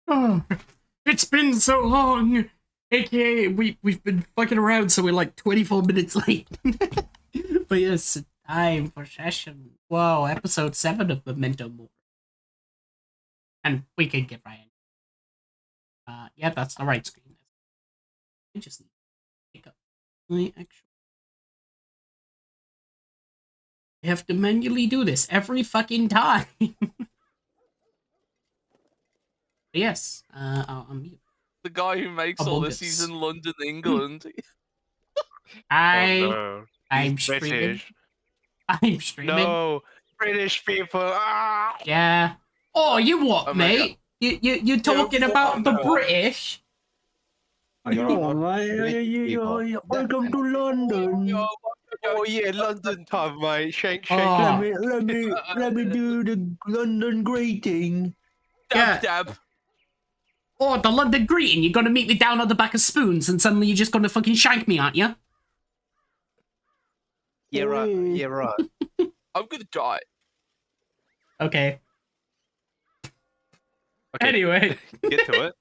Oh, it's been so long. AKA, we've been fucking around, so we're like 24 minutes late. But yes, time for session. Whoa, episode 7 of Memento Mori. And we can get right in. Yeah, that's the right screen. I just need to pick up my actual. I have to manually do this every fucking time. Yes, I'll unmute. The guy who makes all this, he's in London, England. I'm streaming. British. I'm streaming. No, British people. Ah! Yeah. Oh, you what, Oh, mate? You talking about the British? Welcome to London. Oh yeah, London time, mate. Shake, shake. Oh. Let me do the London greeting. Yeah. Dab. Oh, the London greeting. You're gonna meet me down at the back of Spoons, and suddenly you're just gonna fucking shank me, aren't you? Yeah, right. Yeah, right. I'm gonna die. Okay. Okay, Anyway. get to it.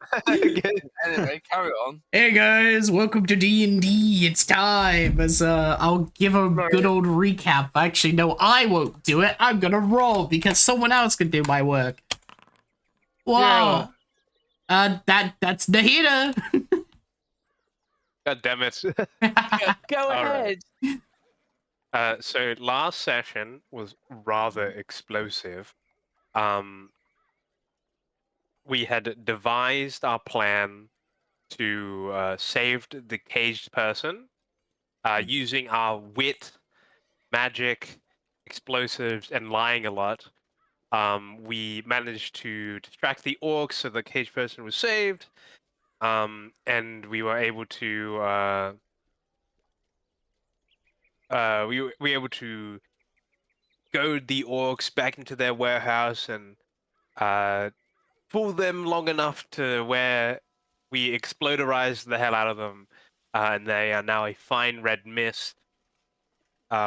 Anyway, carry on. Hey guys, welcome to D&D. It's time. As I'll give a good old recap. Actually, no, I won't do it. I'm gonna roll because someone else can do my work. Wow. That's Nahida. God damn it. Go Alright. ahead. So last session was rather explosive. We had devised our plan to save the caged person using our wit, magic, explosives, and lying a lot. We managed to distract the orcs so the caged person was saved, and we were able to we were able to goad the orcs back into their warehouse and fool them long enough to where we exploderized the hell out of them, and they are now a fine red mist.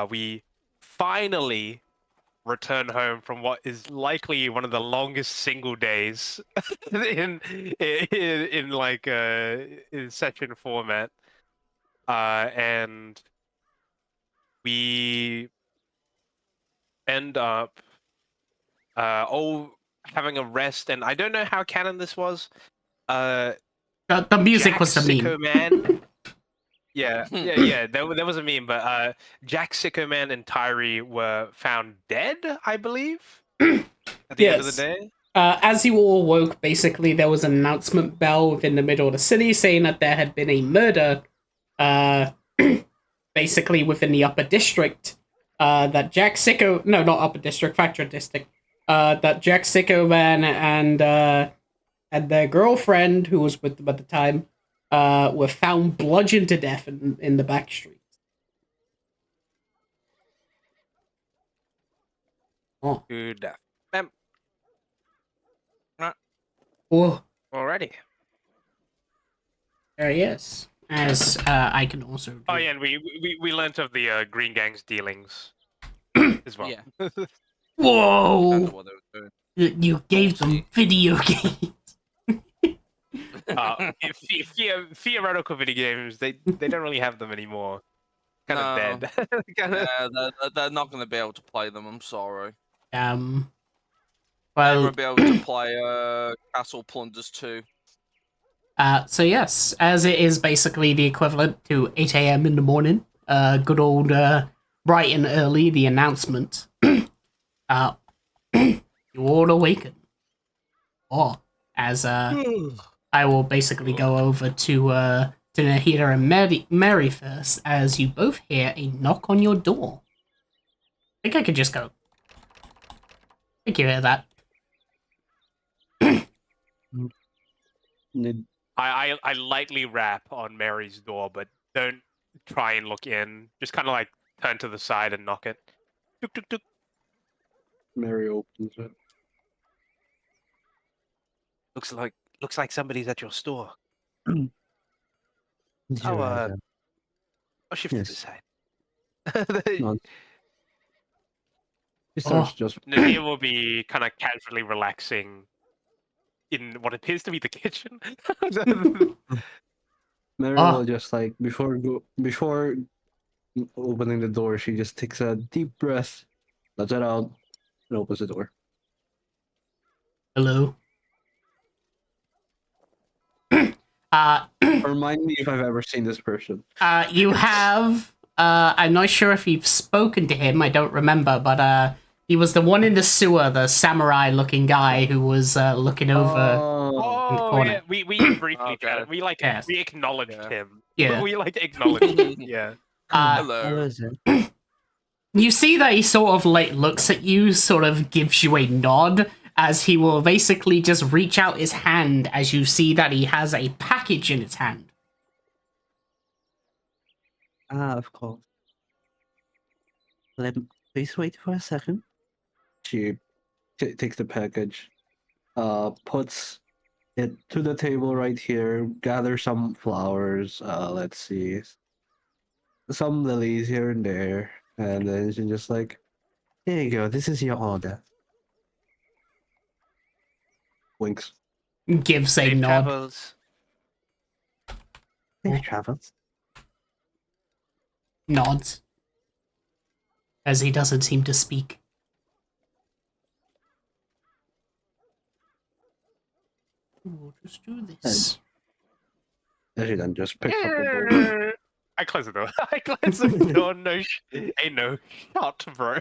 We finally return home from what is likely one of the longest single days in like in session format, and we end up all having a rest. And I don't know how canon this was. The music Jack was the Sicko meme. Man. Yeah. There was a meme, but Jack Sicko Man and Tyree were found dead, I believe, at the end of the day. As you all woke, basically there was an announcement bell within the middle of the city saying that there had been a murder, basically within the upper district. That Jack Sicko, no, not upper district, factory district. That Jack Sicko Man and their girlfriend, who was with them at the time, were found bludgeoned to death in the back streets. Oh. Good. Whoa. Alrighty. Yes. As I can also do. Oh yeah, and we learnt of the Green Gang's dealings as well. Yeah. Whoa! You gave them video games. Theoretical video games, they don't really have them anymore. Kind of dead. Yeah, they're not going to be able to play them. I'm sorry. Well, they won't be able to play Castle Plunders 2. So yes, as it is basically the equivalent to 8 a.m. in the morning, good old bright and early, the announcement. You all awaken. Or, as I will basically go over to Nahida and Mary first, as you both hear a knock on your door. I think I could just go. I think you hear that. I lightly rap on Mary's door, but don't try and look in. Just kind of like turn to the side and knock it. Tuk, tuk, tuk. Mary opens it. Looks like somebody's at your store. Yeah, I'll shift to Yes. this side. He starts just Nadir will be kind of casually relaxing in what appears to be the kitchen. Mary Ah. will just like before opening the door, she just takes a deep breath, lets it out, and opens the door. Hello. uh, Remind me if I've ever seen this person. you have. I'm not sure if you've spoken to him. I don't remember, but he was the one in the sewer, the samurai-looking guy who was looking over Oh, in the Oh corner. yeah, we briefly Okay. chatted. Yes. We acknowledged Yeah. him. Yeah. We like acknowledged him. Yeah. Uh, Hello. you see that he sort of like looks at you, sort of gives you a nod, as he will basically just reach out his hand as you see that he has a package in his hand. of course. Please wait for a second. She takes the package, puts it to the table right here, gather some flowers, let's see, some lilies here and there, and then she just like, here you go, this is your order. Winks. Gives a Safe nod. travels. Safe travels. Nods. As he doesn't seem to speak. We'll just do this. And she then just picks up the bowl. I close the door. I close the door. No, ain't no shot, bro.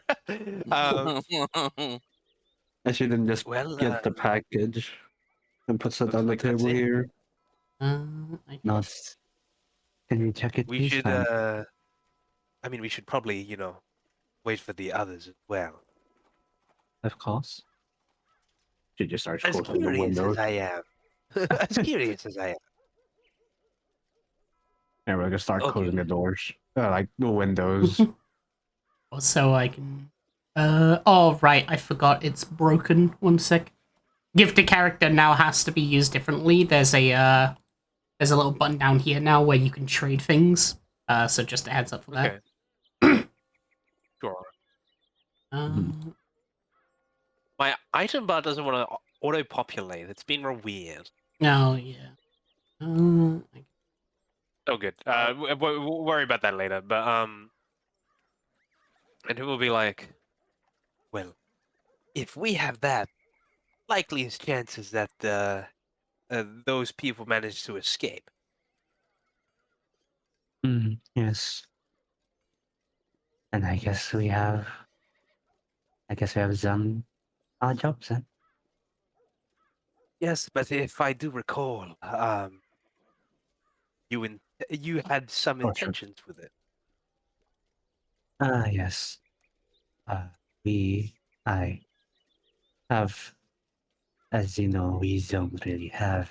And she then just Well, gets the package and puts it looks on the like that's table it. here. I Nice. Can you check it, We please? should. I mean, we should probably, wait for the others as well. Of course. She just starts As closing the curious windows. as I am. As curious as I am. And we're gonna start Okay. closing the doors. Like the windows. So I can. Oh, right, I forgot it's broken. One sec. Gift a character now has to be used differently. There's a little button down here now where you can trade things. So just a heads up for that. Okay. Sure. My item bar doesn't want to auto-populate. It's been real weird. Oh, yeah. Oh, good. We'll worry about that later. But and it will be like, well, if we have that, likeliest chances that those people manage to escape. Yes. And I guess we have done our jobs then. Yes, but if I do recall, you had some Oh, sure. intentions with it. Yes. I have, as you know, we don't really have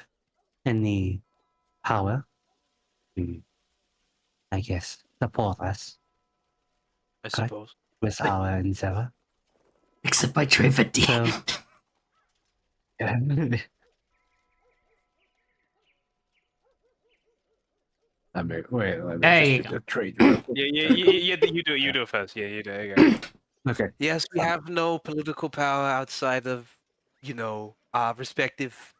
any power to, I guess, support us I Okay. suppose. with our endeavor. Except by Trevor D. So, I mean, wait, let me There just you do go. the trade real quick. Yeah, you do it. You do it first. Yeah, you do it. Okay. Okay. Yes, we have no political power outside of, our respective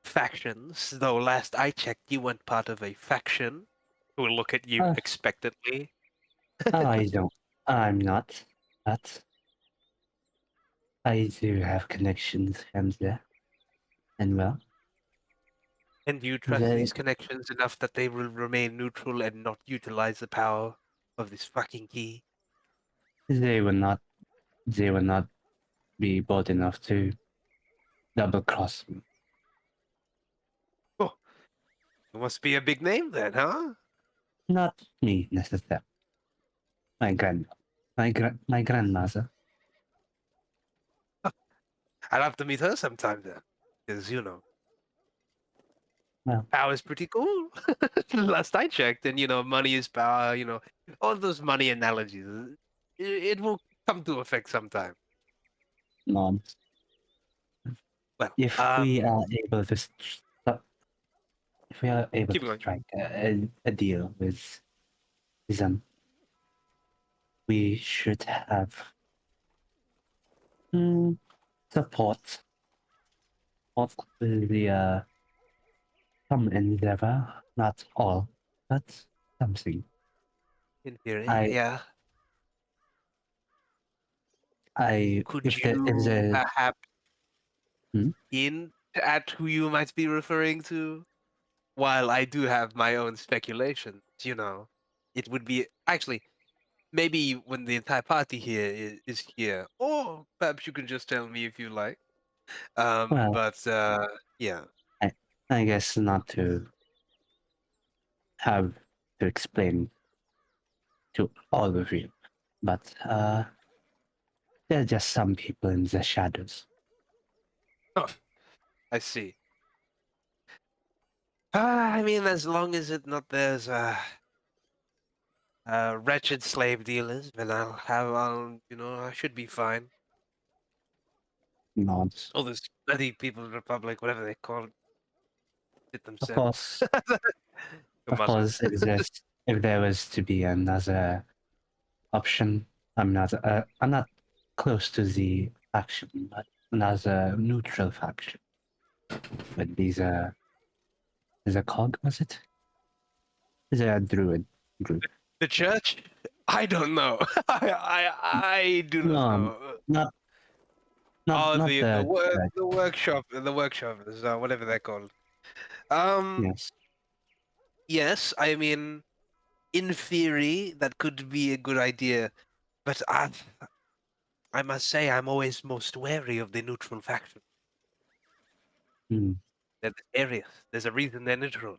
factions. Though last I checked, you weren't part of a faction. Who will look at you Uh, expectantly. I don't. I'm not. But I do have connections and there. And well, And you trust they these connections enough that they will remain neutral and not utilize the power of this fucking key? they will not be bold enough to double cross me. Oh, it must be a big name then, huh? Not me necessarily. My grandmother. I'll have to meet her sometime then. Because, Well, power's pretty cool. Last I checked, and, money is power, all those money analogies. It will come to effect sometime. no. Well, If we are able to, keep going. strike a deal with them, we should have support possibly some endeavor, not all, but something. In theory, I, yeah. Could if there's you a, perhaps hmm? hint at who you might be referring to? While I do have my own speculations, it would be actually maybe when the entire party here is here, or perhaps you can just tell me if you like. Well, But yeah. I, I guess not to have to explain to all of you, but there are just some people in the shadows. I see. I mean, as long as there's wretched slave dealers, then I should be fine. Nods. All this bloody People's Republic, whatever they call it Of themselves. course, The of muzzle. course, if there was to be another option, I'm not close to the faction, but another neutral faction. But is a cog, was it? Is a druid group? The church? I don't know. I do not No, know. not Oh, not the church. the workshop is whatever they're called. Um, Yes. yes, I mean, in theory, that could be a good idea, but I must say, I'm always most wary of the neutral faction. Hmm. They're mysterious. There's a reason they're neutral.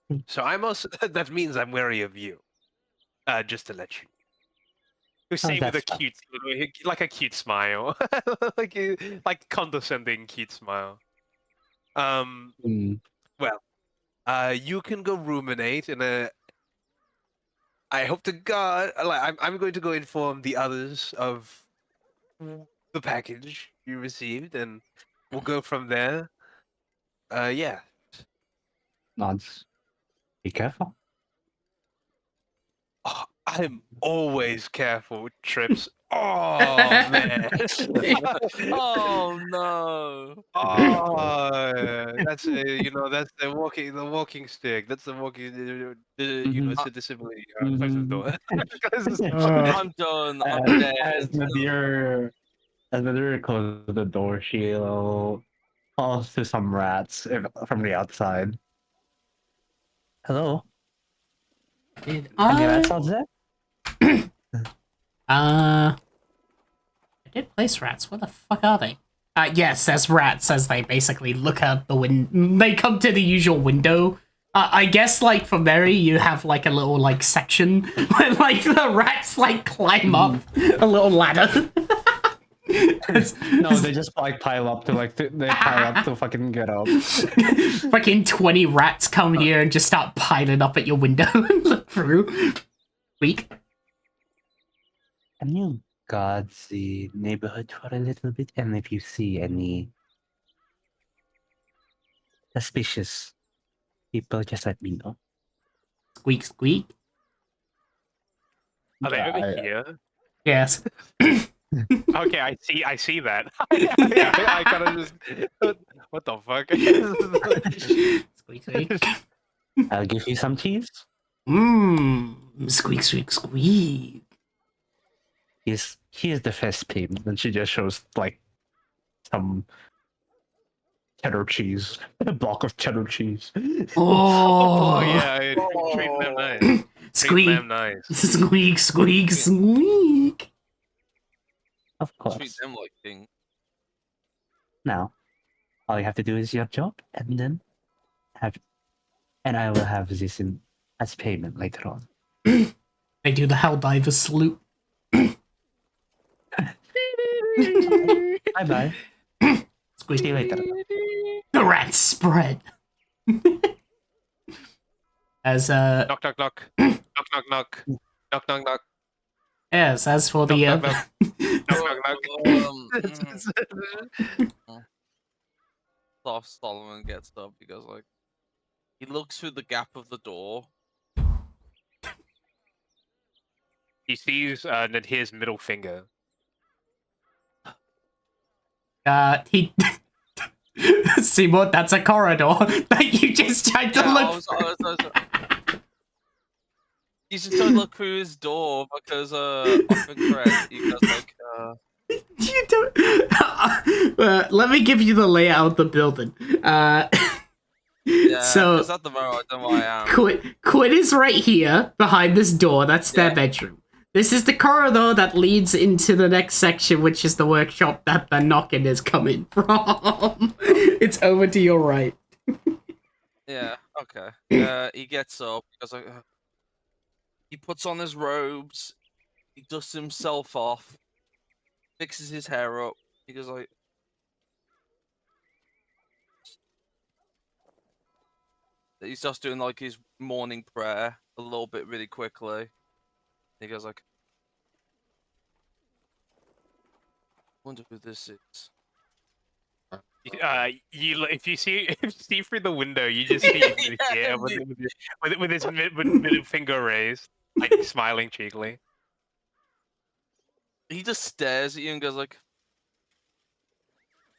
Hmm. So I'm also that means I'm wary of you. Just to let you. You Oh, say with a that's fine. cute, like a cute smile, like condescending cute smile. Hmm. Well, you can go ruminate in a. I hope to God, I'm going to go inform the others of the package you received, and we'll go from there. Yeah. Nods. Be careful. Oh, I'm always careful with trips. Oh man. Oh no! That's that's the walking stick. That's the walking Mhm. it's a disability. Close the Mhm. door. I'm done. I'm As, dead. as Nadir closes the door, she'll calls to some rats from the outside. Hello, Did any I? rats out there? I did place rats. Where the fuck are they? Yes, there's rats as they basically look out the window. They come to the usual window. I guess, like, for Mary, you have, like, a little, like, section where, like, the rats, like, climb up a little ladder. No, they just like pile up to they pile up to fucking get up. Fucking 20 rats come here and just start piling up at your window and look through. Weak. Can you guard the neighborhood for a little bit? And if you see any suspicious people, just let me know. Squeak, squeak. Are they over I- here? Yes. Okay, I see that. I kind of just what the fuck? Squeak, squeak. I'll give you some cheese. Squeak, squeak, squeak. Here's the first payment. And she just shows like some cheddar cheese, a block of cheddar cheese. Oh Oh, yeah, treating them nice. Treating squeak, them nice. squeak, squeak, squeak. Of Treat course. them like king. Now, all you have to do is your job, and then I will have this in as payment later on. They do the Helldiver salute. Bye bye. Squeak. See you later. The rats spread. As Knock knock knock. Knock knock knock. Knock knock knock. yes, as for the Knock, knock, Knock knock. Soft Solomon gets up because like he looks through the gap of the door. He sees Nadhir's middle finger. He. Seymour, that's a corridor that you just tried to Yeah, look. You should try to look through his door because I think Fred, he goes like You don't. Let me give you the layout of the building. yeah, So because at the moment I don't know where I am. Quinn is right here behind this door. That's their Yeah. bedroom. This is the corridor that leads into the next section, which is the workshop that the knocking is coming from. It's over to your right. Yeah, okay. He gets up, he goes like he puts on his robes, he dusts himself off, fixes his hair up, he goes like he starts doing like his morning prayer a little bit really quickly. He goes like, wonder who this is. If you see if you see through the window, you just see him here with his middle finger raised, like smiling cheekily. He just stares at you and goes like,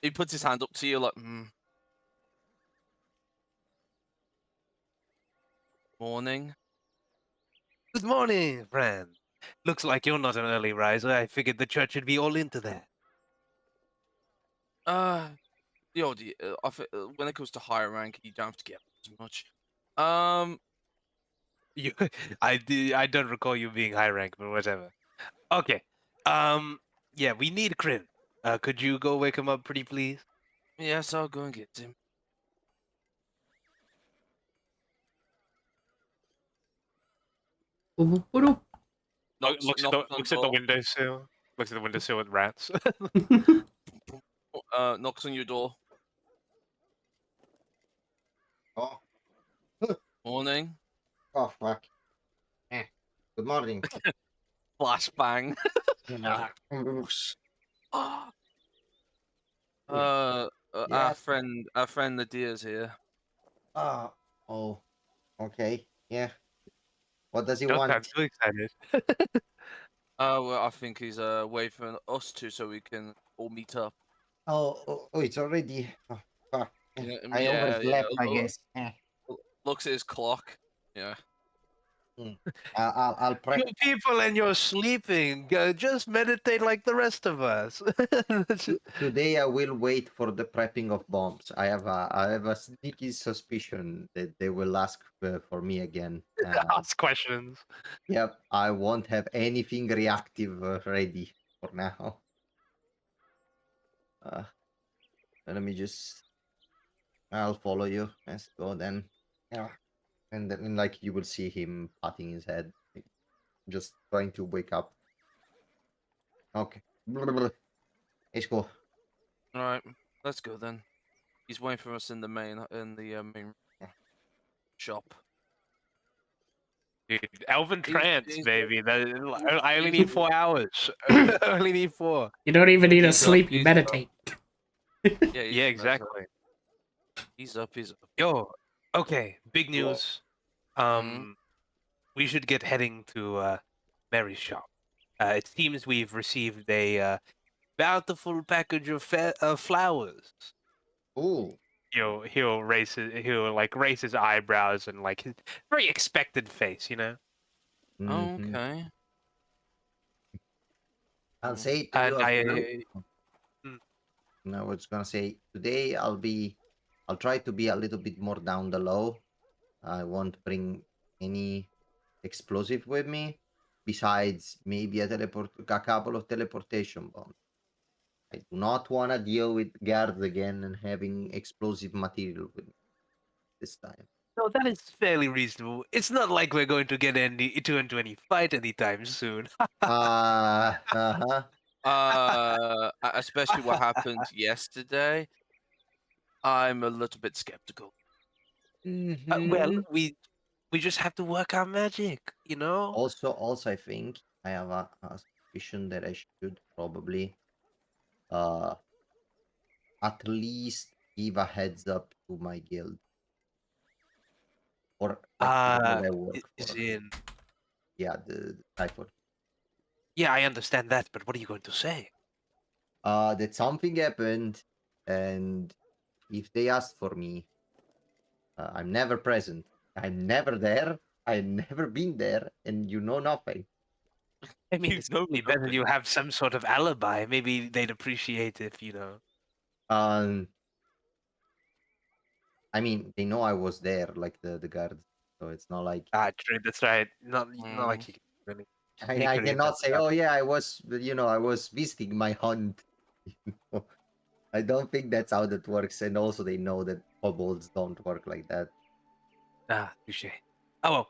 he puts his hand up to you like, morning. Good morning, friend. Looks like you're not an early riser. I figured the church would be all into that. The old, when it comes to higher rank, you don't have to get as much. You, I don't recall you being high rank, but whatever. Okay. Yeah, we need Kryn. Could you go wake him up, pretty please? Yes, I'll go and get him. Looks at the windowsill. Looks at the windowsill with rats. Knocks on your door. Oh, Morning. oh, fuck. Good morning. Flashbang. Our Yes. friend Nadia's here. Oh, okay. Yeah. What does he Don't want? sound too excited. Well, I think he's waiting for us to so we can all meet up. Oh, it's already. Oh, fuck. Yeah, I overslept, I guess. Looks at his clock. Yeah. I'll prep. You people and you're sleeping. Just meditate like the rest of us. Today I will wait for the prepping of bombs. I have a sneaky suspicion that they will ask for me again. Ask questions. Yep, I won't have anything reactive ready for now. Let me just. I'll follow you. Let's go then. Yeah. And then, like, you will see him patting his head, like, just trying to wake up. Okay. Let's go. All right. Let's go then. He's waiting for us in the main shop. Dude, Elven He's- Trance, he's- baby. I only need 4 hours. I only need 4. You don't even need to He's sleep, you he's meditate. Yeah, Yeah, exactly. He's up. Yo, okay. Big Cool. news. Mhm. We should get heading to Mary's shop. It seems we've received a bountiful package of flowers. Ooh. He'll raise his eyebrows and like his very expected face, you know. Mhm. Okay. I'll say to And you as well. Mm. No, I was gonna say today I'll try to be a little bit more down the low. I won't bring any explosive with me, besides maybe a couple of teleportation bombs. I do not want to deal with guards again and having explosive material with me this time. No, that is fairly reasonable. It's not like we're going to get into any fight anytime soon. Uh-huh. Especially what happened yesterday. I'm a little bit skeptical. Well, Mhm. we just have to work our magic, you know. Also, I think I have a suspicion that I should probably uh at least give a heads up to my guild or like the guild I work Is for. in. Yeah, the typhoid. Yeah, I understand that, but what are you going to say? that something happened, and if they asked for me, I'm never present. I'm never there. I've never been there, and you know nothing. I mean, You it's know probably better nothing. you have some sort of alibi. Maybe they'd appreciate if, you know. Um, I mean, they know I was there, like the guards. So it's not like Ah, true. That's right. Not like you can really I secretly cannot about say, that. oh yeah, I was, I was visiting my hunt. I don't think that's how that works. And also, they know that kobolds don't work like that. Ah, touche. Oh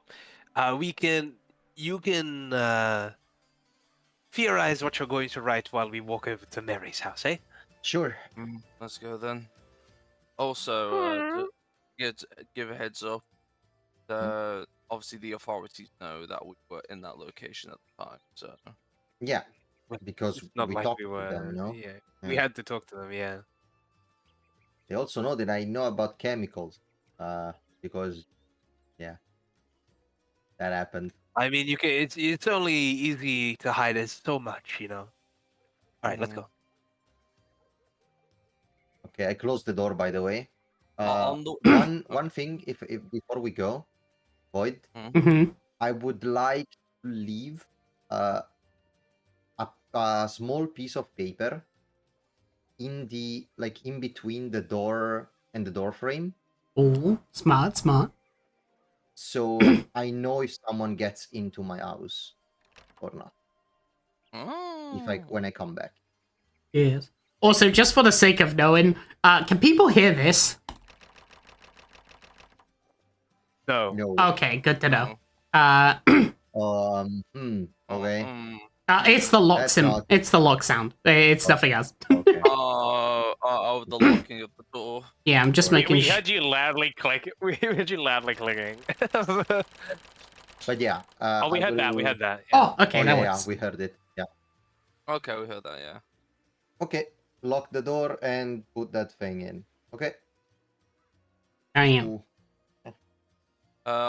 well. We can. You can theorize what you're going to write while we walk over to Mary's house, eh? Sure. Let's go then. Also, to give a heads up, obviously the authorities know that we were in that location at the time. So Yeah, because It's not we like talked we to them, were. no? Yeah, we Yeah. had to talk to them. Yeah. They also know that I know about chemicals. Because yeah, that happened. I mean, you can. It's only easy to hide it so much, you know. All right, let's Mhm. go. Okay, I closed the door, by the way. On the One thing, if before we go, Void, Mm-hmm. I would like to leave uh, a small piece of paper in the like in between the door and the door frame, Oh, smart, smart. so I know if someone gets into my house or not. If I Oh. when I come back. Yes. Also, just for the sake of knowing, can people hear this? No. No. Okay, good to know. Oh. Uh, Okay. it's the lock That's sim. not It's the lock sound. It's Oh. nothing else. okay. Oh, the locking of the door. Yeah, I'm just Sorry. making. We heard you loudly click. We heard you loudly clicking. But yeah, Oh, we I heard that. We will. heard that. Yeah. Oh, okay, Oh that yeah, works. we heard it. Yeah. Okay, we heard that. Yeah. Okay. Lock the door and put that thing in. Okay. I am. Ooh.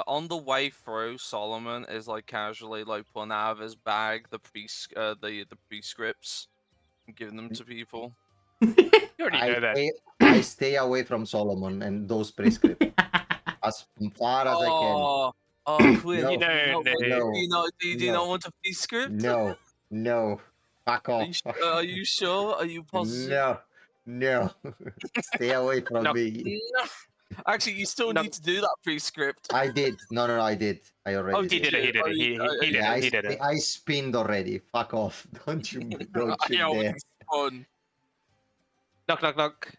On the way through, Solomon is like casually like pulling out of his bag the prescripts and giving them to people. You already know that. I stay away from Solomon and those prescripts as far as I can. Quinn, No, You know, no, do you not no, want a prescript? no. Fuck Are off. you, are you sure? Are you positive? No. Stay away from no, me. No. Actually, you still no. need to do that prescript. I did. No, I did. I Oh, already he did. did it. He did Oh, it. He did Yeah, it. He did it. I spinned already. Fuck off. Don't you I always dare. fun. Knock, knock, knock.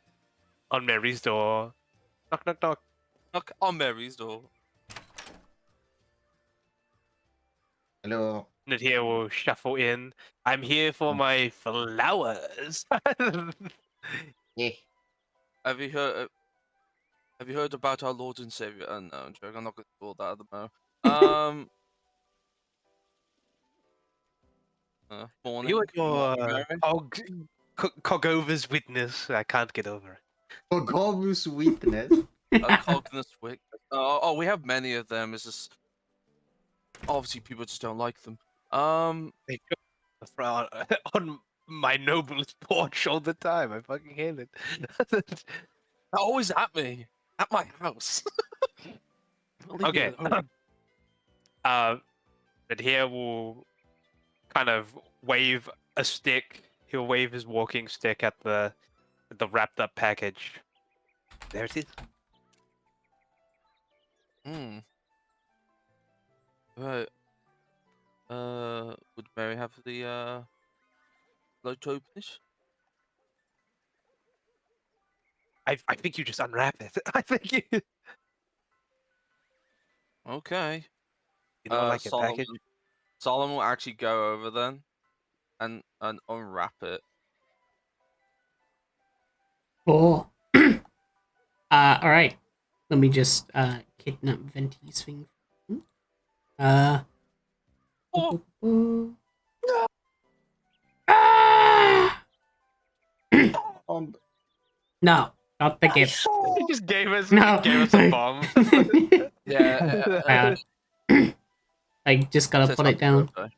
On Mary's door. Knock, knock, knock. Knock on Mary's door. Hello. And here will shuffle in. I'm here for my flowers. Yeah. Have you heard? Have you heard about our Lord and Savior? No, I'm joking. I'm not going to call that at the moment. Morning. You and your Mary. Cogover's witness. I can't get over it. Forgovus witness. Cognus Wick. We have many of them. It's just obviously people just don't like them. They go the front on my noble's porch all the time. I fucking hate it. They're always at me at my house. Leave me Okay. alone. But here will kind of wave a stick. He'll wave his walking stick at the wrapped up package. There it is. Right. Would Mary have the load to open it? I think you just unwrap it. I think you Okay. like a package. Solomon will actually go over then and unwrap it. Oh. All right. Let me just kidnap Venti's thing. Oh. Ah! Um, No, not the gift. He just gave us No. a bomb. Yeah. I just gotta Says put it happy down. birthday.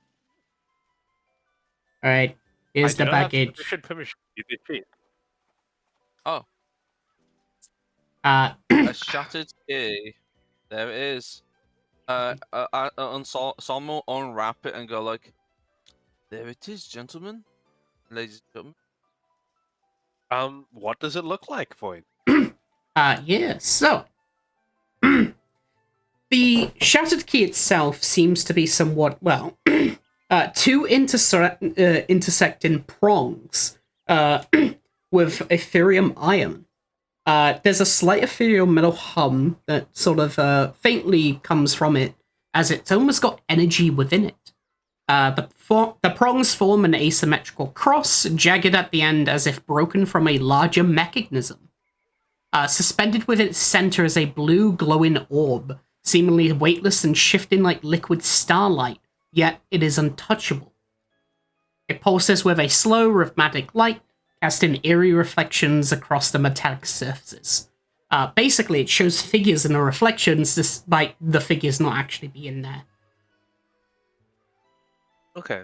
All right. Here's I do the not have baggage. sufficient permission to use this sheet. Oh, Uh, a shattered key. There it is. Someone will unwrap it and go like, "There it is, gentlemen, ladies and gentlemen." What does it look like, Void? yeah, so. The shattered key itself seems to be somewhat, well, two intersecting prongs with ethereum iron. There's a slight ethereal metal hum that sort of faintly comes from it, as it's almost got energy within it. The prongs form an asymmetrical cross, jagged at the end as if broken from a larger mechanism. Suspended within its center is a blue glowing orb, seemingly weightless and shifting like liquid starlight, yet it is untouchable. It pulses with a slow, rhythmic light, casting eerie reflections across the metallic surfaces. Basically, it shows figures in the reflections, despite the figures not actually being there. Okay.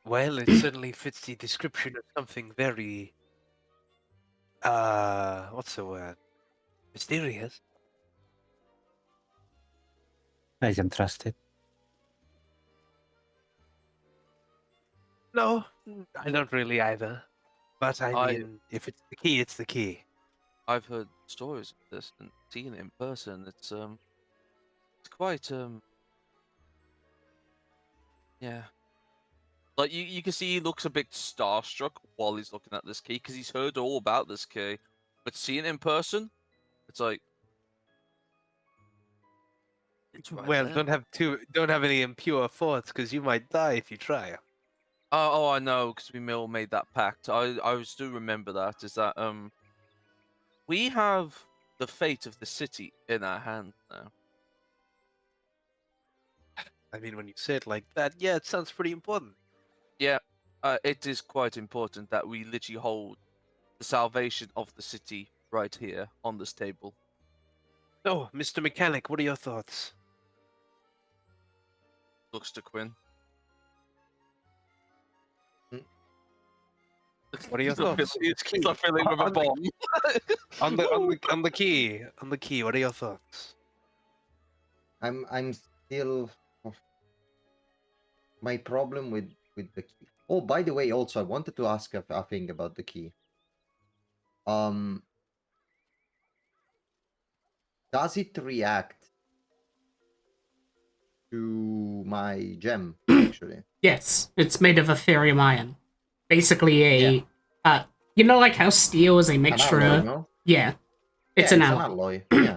Well, it certainly fits the description of something very, what's the word? Mysterious. I can trust it. No, I don't really either. But I I- mean, if it's the key, it's the key. I've heard stories of this and seen it in person. It's quite yeah. Like you can see he looks a bit starstruck while he's looking at this key because he's heard all about this key, but seeing it in person, it's like it's right Well, there. don't have any impure thoughts, because you might die if you try. Oh, I know, because we all made that pact. I do remember that. Is that we have the fate of the city in our hands now. I mean, when you say it like that, yeah, it sounds pretty important. Yeah, it is quite important that we literally hold the salvation of the city right here on this table. So, Mr. Mechanic, what are your thoughts? Looks to Quinn. What are your thoughts? He's not feeling with a On the- bomb. On the key, what are your thoughts? I'm still my problem with the key. Oh, by the way, also I wanted to ask a thing about the key. Does it react to my gem actually? Yes, it's made of ethereum iron. Basically Yeah. you know like how steel is a An mixture alloy, of... no? Yeah, it's Yeah, an it's alloy. an alloy. Yeah.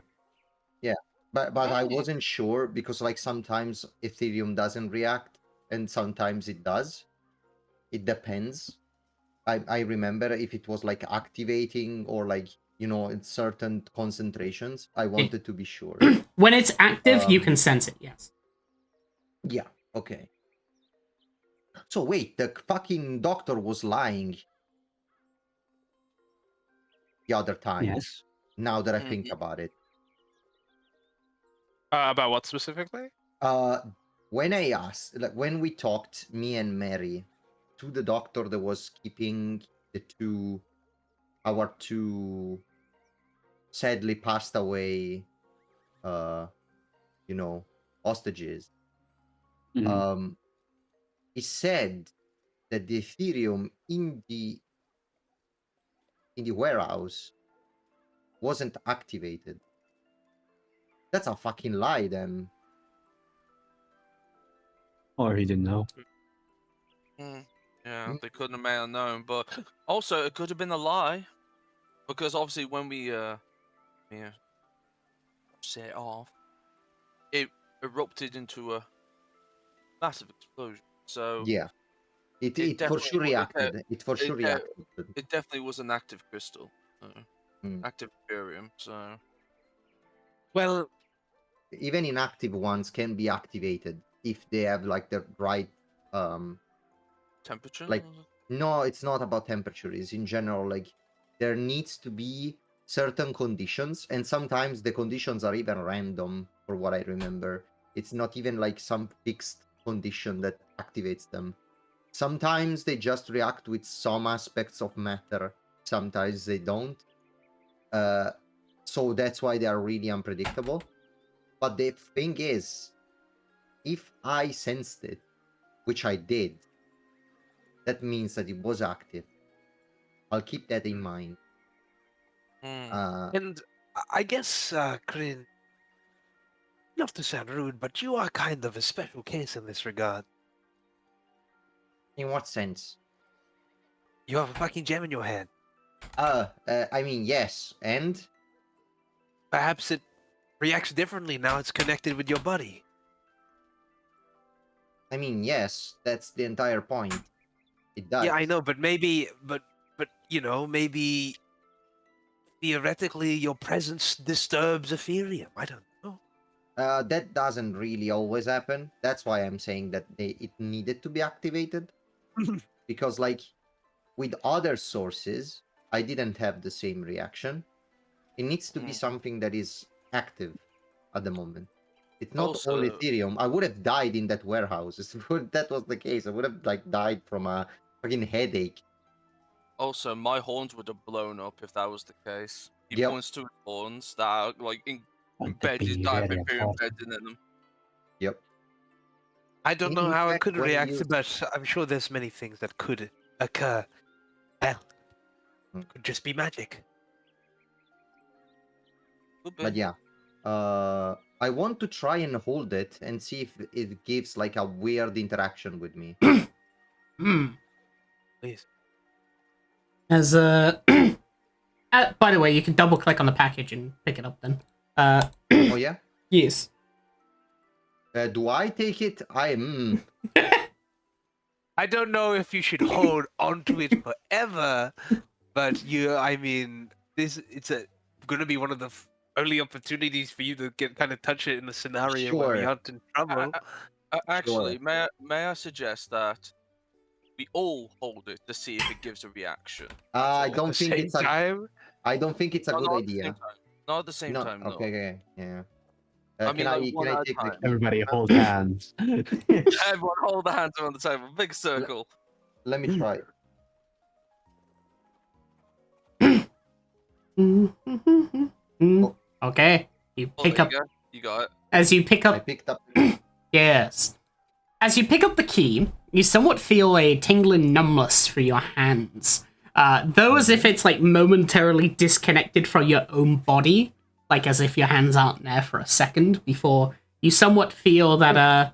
Yeah. But I Right. wasn't sure because like sometimes Ethereum doesn't react and sometimes it does. It depends. I remember if it was like activating or like, you know, in certain concentrations. I wanted to be sure. When it's active, you Um, can sense it, yes. Yeah, okay. So wait, the fucking doctor was lying the other time. Yes. Now that I Mhm. think about it. About what specifically? When I asked, like when we talked, me and Mary, to the doctor that was keeping our two sadly passed away, uh, you know, hostages. Mhm. He said that the Ethereum in the warehouse wasn't activated. That's a fucking lie, then. Or he didn't know. Yeah, Mm. they couldn't have made it known, but also it could have been a lie because obviously when we set it off, it erupted into a massive explosion. So Yeah, it it for definitely sure wa- reacted. It for sure it, de- reacted. it definitely was an active crystal, Mm. active Ethereum. So Well, Even inactive ones can be activated if they have like the right temperature. like no, it's not about temperature, it's in general like there needs to be certain conditions and sometimes the conditions are even random for what I remember. It's not even like some fixed condition that activates them. Sometimes they just react with some aspects of matter. Sometimes they don't. So that's why they are really unpredictable. But the thing is, if I sensed it, which I did, that means that it was active. I'll keep that in mind. Hmm. And I guess, Kryn, not to sound rude, but you are kind of a special case in this regard. In what sense? You have a fucking gem in your hand. I mean, yes, and Perhaps it reacts differently now it's connected with your body. I mean, yes, that's the entire point. It does. Yeah, I know, but maybe, but you know, maybe theoretically your presence disturbs Ethereum. I don't know. That doesn't really always happen. That's why I'm saying that it needed to be activated. Because, like, with other sources, I didn't have the same reaction. It needs to be something that is active at the moment. It's not all Also- Ethereum. I would have died in that warehouse. If that was the case, I would have like died from a fucking headache. Also, my horns would have blown up if that was the case. He Yep. points to his horns that are like Want to embedded, be like very very important. embedded in them. Yep. I don't know In how it fact, could when react, you- but I'm sure there's many things that could occur. Hell, Hmm. could just be magic. Could be. But yeah, I want to try and hold it and see if it gives like a weird interaction with me. Hmm. Please. As by the way, you can double click on the package and pick it up. Then. Oh yeah. Yes. Do I take it? I don't know if you should hold onto it forever, but I mean, it's going to be one of the only opportunities for you to kind of touch it in a scenario where we Sure. aren't in trouble. Actually, may I suggest that we all hold it to see if it gives a reaction? I That's all. don't At the think same it's a. time, I don't think it's a No, good not at the same idea. time. Not at the same No. time. No. Okay. Okay. Yeah. I mean, like, Can one at I a take the time. key? Everybody hold hands. Everyone hold the hands around the table. Big circle. Let me try. Okay. You Oh, pick there up you go. You got it. as you pick I up. picked up. Yes. As you pick up the key, you somewhat feel a tingling numbness through your hands. Though as if it's like momentarily disconnected from your own body, like as if your hands aren't there for a second before you somewhat feel that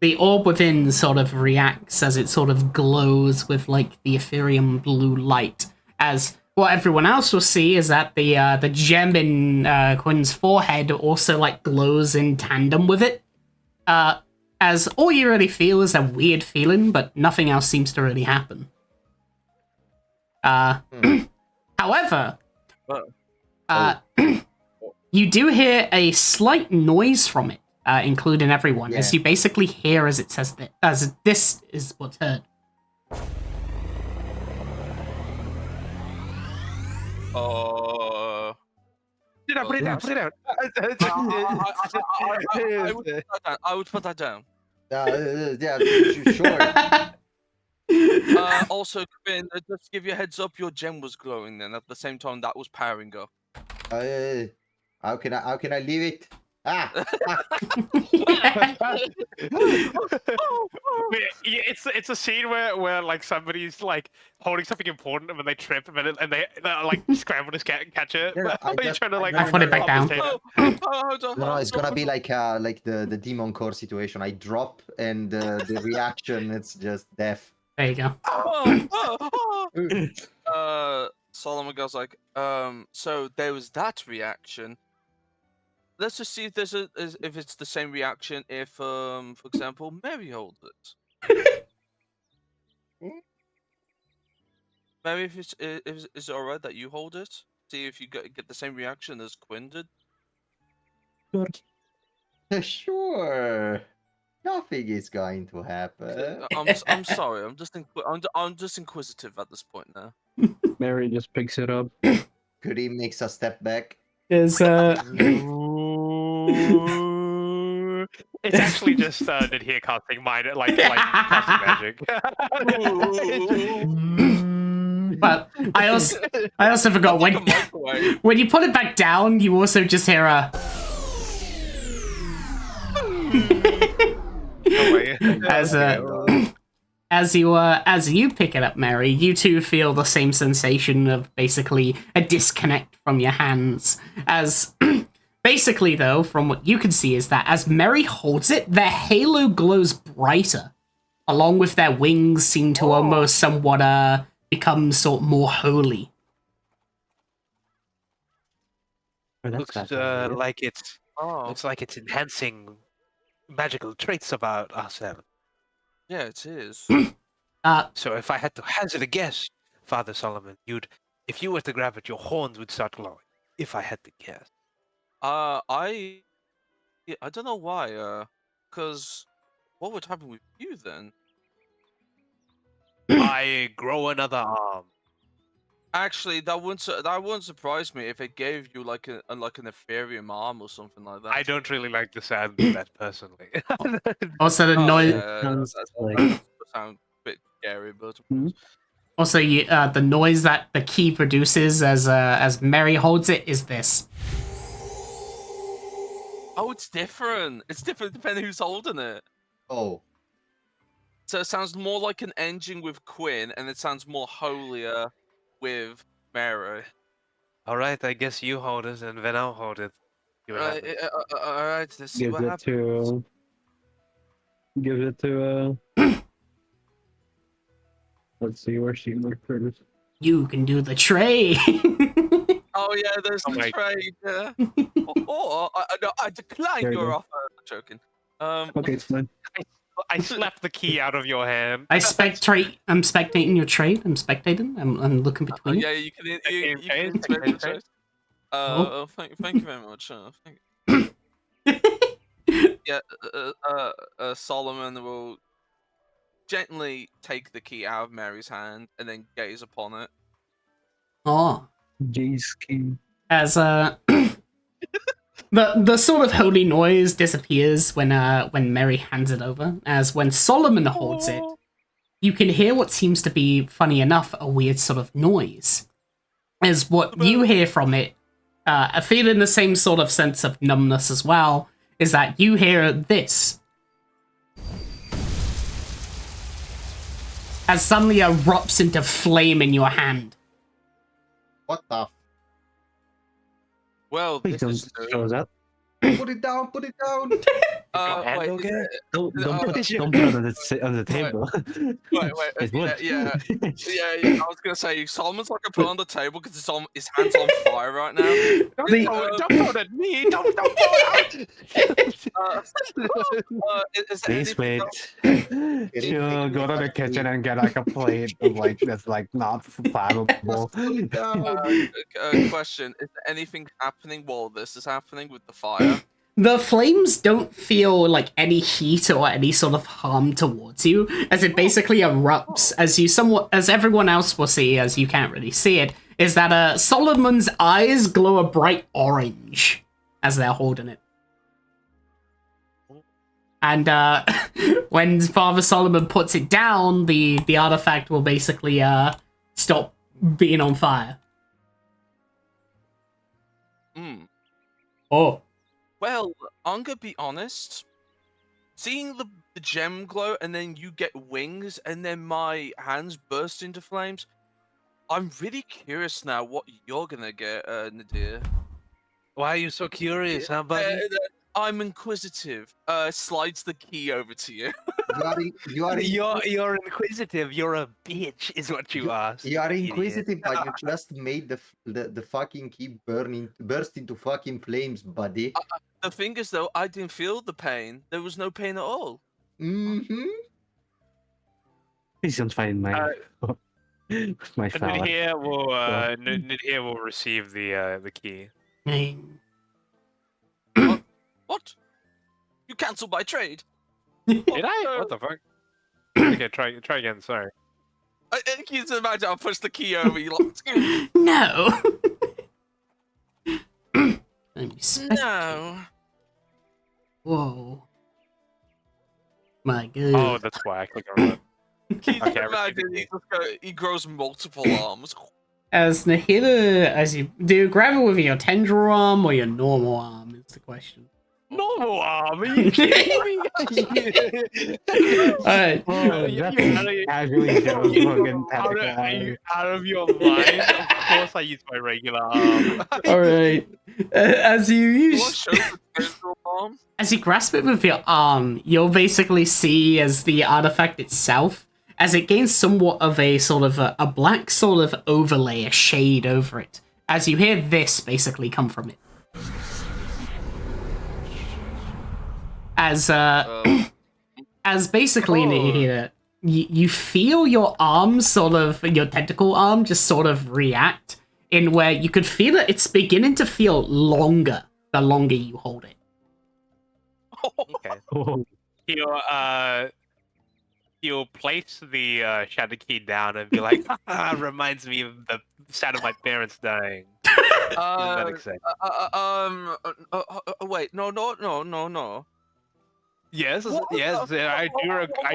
the orb within sort of reacts as it sort of glows with like the Ethereum blue light. As what everyone else will see is that the gem in Quinn's forehead also like glows in tandem with it. As all you really feel is a weird feeling, but nothing else seems to really happen. However, you do hear a slight noise from it, including everyone, as Yeah. you basically hear as it says that, as this is what's heard. Put it down, put it down. I would put that down. Yeah. Sure. Also, Quinn, just to give you a heads up, your gem was glowing then. At the same time, that was powering up. How can I leave it? Ah. It's a scene where like somebody's like holding something important and then they trip and they like scramble to catch it. No, I You're just- trying to like I put it back down. No, it's gonna be like the demon core situation. I drop and the reaction, it's just death. There you go. Solomon goes like, so there was that reaction. Let's just see if if it's the same reaction if, for example, Mary holds it. Mary, if is it alright that you hold it? See if you get the same reaction as Quinn did. Sure. Nothing is going to happen. I'm sorry. I'm just inquisitive at this point now. Mary just picks it up. Kuri makes a step back. Is It's actually just Nadir casting mind, like casting magic. But I also forgot Like a microwave. when you put it back down, you also just hear a No way. as you pick it up, Mary, you too feel the same sensation of basically a disconnect from your hands. As basically, though, from what you can see, is that as Mary holds it, their halo glows brighter, along with their wings seem to almost somewhat become sort of more holy. Looks like it's looks like it's enhancing magical traits about ourselves. Yeah, it is. So if I had to hazard a guess, Father Solomon, if you were to grab it, your horns would start glowing. If I had to guess. I don't know why. Cause what would happen with you then? I grow another arm. Actually, that wouldn't surprise me if it gave you like an Ethereum arm or something like that. I don't really like the sound of that personally. Also, the Oh, noise. yeah, Sounds that like- does sound a bit scary, but Also, the noise that the key produces as Mary holds it is this. oh, it's different. It's different depending who's holding it. Oh, So it sounds more like an engine with Quinn, and it sounds more holier with Mary. All right, I guess you hold it, and then I'll hold it. See what Right, happens. all right. Let's see Give what it happens. to. Give it to. Let's see where she looked first. You can do the trade. Oh yeah, there's Oh the my- trade. No, I decline There you your go. offer. I'm joking. Okay, it's fine. I slapped the key out of your hand. I'm spectating your trade. I'm spectating. I'm looking between. yeah, you can. You Okay, can inspect okay, the trade. Oh. Thank you very much. Thank yeah, Solomon will gently take the key out of Mary's hand and then gaze upon it. Oh, Jay's king. as the sort of holy noise disappears when Mary hands it over. As when Solomon holds it, you can hear what seems to be, funny enough, a weird sort of noise. As what you hear from it, feeling the same sort of sense of numbness as well, is that you hear this. As suddenly erupts into flame in your hand. what the? Well, Please this don't is show that. Put it down. Put it down. hand wait, okay? Don't Uh, put it on the table. wait, It would. yeah. I was gonna say Solomon's like a put on the table because his hand's on fire right now. Don't throw it at me! Don't throw it Is there Please anything wait. She'll go to the kitchen and get like a plate of like that's like not flammable. question: is there anything happening while this is happening with the fire? The flames don't feel like any heat or any sort of harm towards you, as it basically erupts. As everyone else will see, as you can't really see it, is that Solomon's eyes glow a bright orange as they're holding it. And when Father Solomon puts it down, the artifact will basically stop being on fire. Hmm. Oh. Well, I'm gonna be honest. Seeing the gem glow and then you get wings and then my hands burst into flames, I'm really curious now what you're gonna get, Nadir. Why are you so curious, huh, buddy? I'm inquisitive. Slides the key over to you. You're inquisitive. You're a bitch, is what you are. You are idiot. inquisitive, but you just made the fucking key burst into fucking flames, buddy. The thing is, though, I didn't feel the pain. There was no pain at all. Mm-hmm. Please don't find my my fella. Nadir will receive the key. What? You cancelled my trade? Did I? What the fuck? Okay, try again. Sorry. Can you just imagine? I'll push the key over. You like, No. Let me no. Whoa. My Oh, god. that's why I click on it. Can you Okay, I imagine received it. he grows multiple arms? As Nahida, as you do, grab it with your tendril arm or your normal arm is the question. Normal arm? Are you kidding me? Alright. Oh, You- that's you out of- casually Joe's you- fucking Are tentacle. you out of your mind? Of course I use my regular arm. Alright. As you Do I use. show the tendril arm? As you grasp it with your arm, you'll basically see as the artifact itself, as it gains somewhat of a sort of a black sort of overlay, a shade over it. As you hear this basically come from it. As as basically Oh. you hear you feel your arm sort of your tentacle arm just sort of react in where you could feel it. It's beginning to feel longer the longer you hold it. Okay. He'll place the shadow key down and be like, reminds me of the sound of my parents dying. Isn't that exciting? Wait, no. Yes, What the yes, I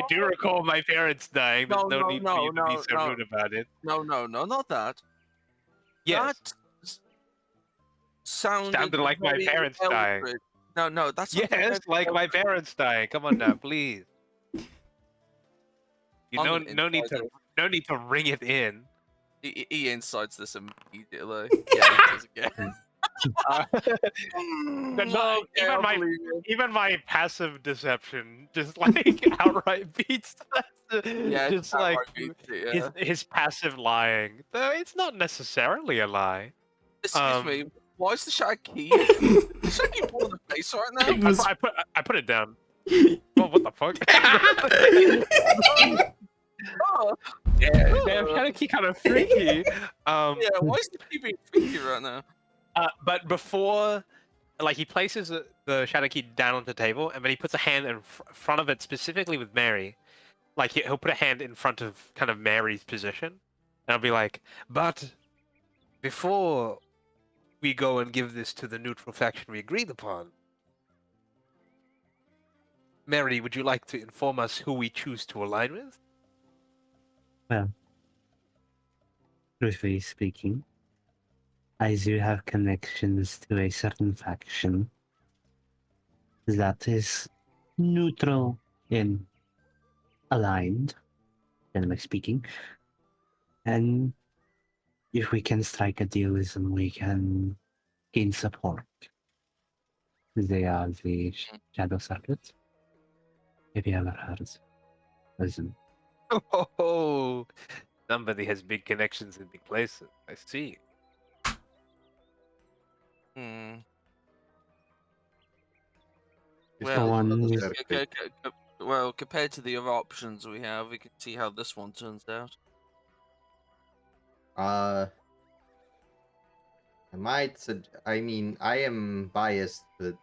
do recall my parents dying. There's No, no need for you to be so no. rude about it. No, not that. Yes, That sounded sounded like my very parents dying. eldritch. No, that's not Yes, like my parents dying. Come on now, please. You know, no need to ring it in. He insides this immediately. Yeah, he does again. But no, I can't believe it. even my passive deception just like outright beats that. Yeah, Just outright like beats it, yeah. his passive lying. Though it's not necessarily a lie. Excuse me, why is the shadow key? The shadow key in the face right now? It was- I put it down. Oh, what the fuck? Oh, Yeah, shadow key kind of freaky. yeah, why is the key being freaky right now? But before, like, he places the shadow key down on the table, and then he puts a hand in front of it, specifically with Mary. Like, he'll put a hand in front of kind of Mary's position, and I'll be like, but before we go and give this to the neutral faction we agreed upon, Mary, would you like to inform us who we choose to align with? Truthfully speaking, I do have connections to a certain faction that is neutral in aligned, generally speaking. And if we can strike a deal with them, we can gain support. They are the Shadow Circuit. Have you ever heard of them? Oh, somebody has big connections in big places. I see. Hmm. It's Well, the one Shadow with- Circuit. Well, compared to the other options we have, we can see how this one turns out. I might. I mean, I am biased, but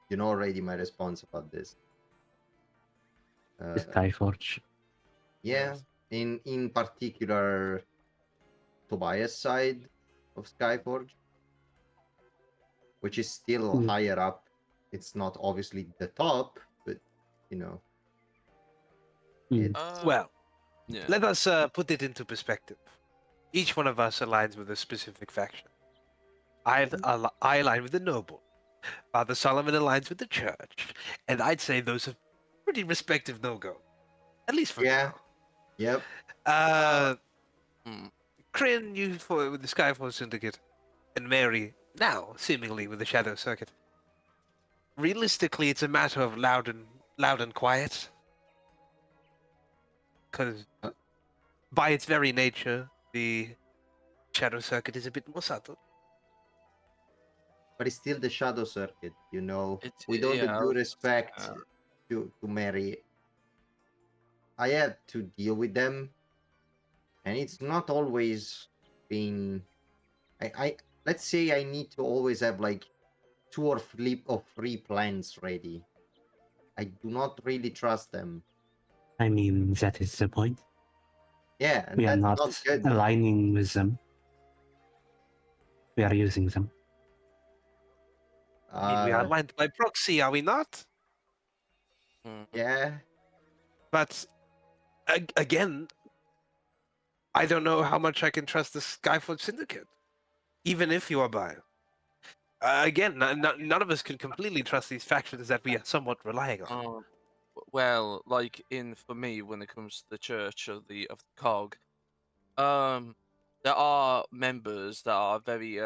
you know already my response about this. Skyforge. Yeah, in particular, Tobias' side of Skyforge, which is still Mm. higher up. It's not obviously the top, but you know, Mm. it's Well, Yeah. let us put it into perspective. Each one of us aligns with a specific faction. I align with the noble. Father Solomon aligns with the church, and I'd say those are pretty respective no-go, at least for Yeah. now. Yep. Hmm. Kryn, you with the Skyfall Syndicate, and Mary now seemingly with the Shadow Circuit. Realistically, it's a matter of loud and quiet, because by its very nature, the Shadow Circuit is a bit more subtle. But it's still the Shadow Circuit, you know. It's- With all the yeah, due respect uh, to Mary, I had to deal with them, and it's not always been. I let's say I need to always have like 2 or 3 plans ready. I do not really trust them. I mean, that is the point. Yeah, and We are that's not not good. aligning with them. We are using them. I mean, we are aligned by proxy, are we not? hmm. Yeah, But again, I don't know how much I can trust the Skyfoot Syndicate, even if you are biased. Again, none of us can completely trust these factions that we are somewhat relying on. Well, like for me, when it comes to the Church of the Cog, there are members that are very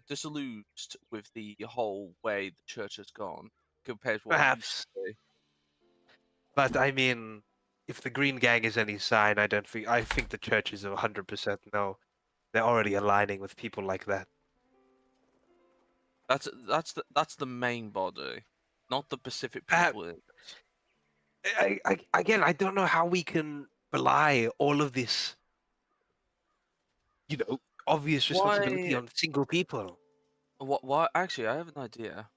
disillusioned with the whole way the church has gone compared to what it used Perhaps, to be. but I mean, if the Green Gang is any sign, I think the church is 100% no. They're already aligning with people like that. That's the main body, not the specific Perhaps, people in it. again, I don't know how we can rely all of this, obvious responsibility Why? on single people. Why? Actually, I have an idea.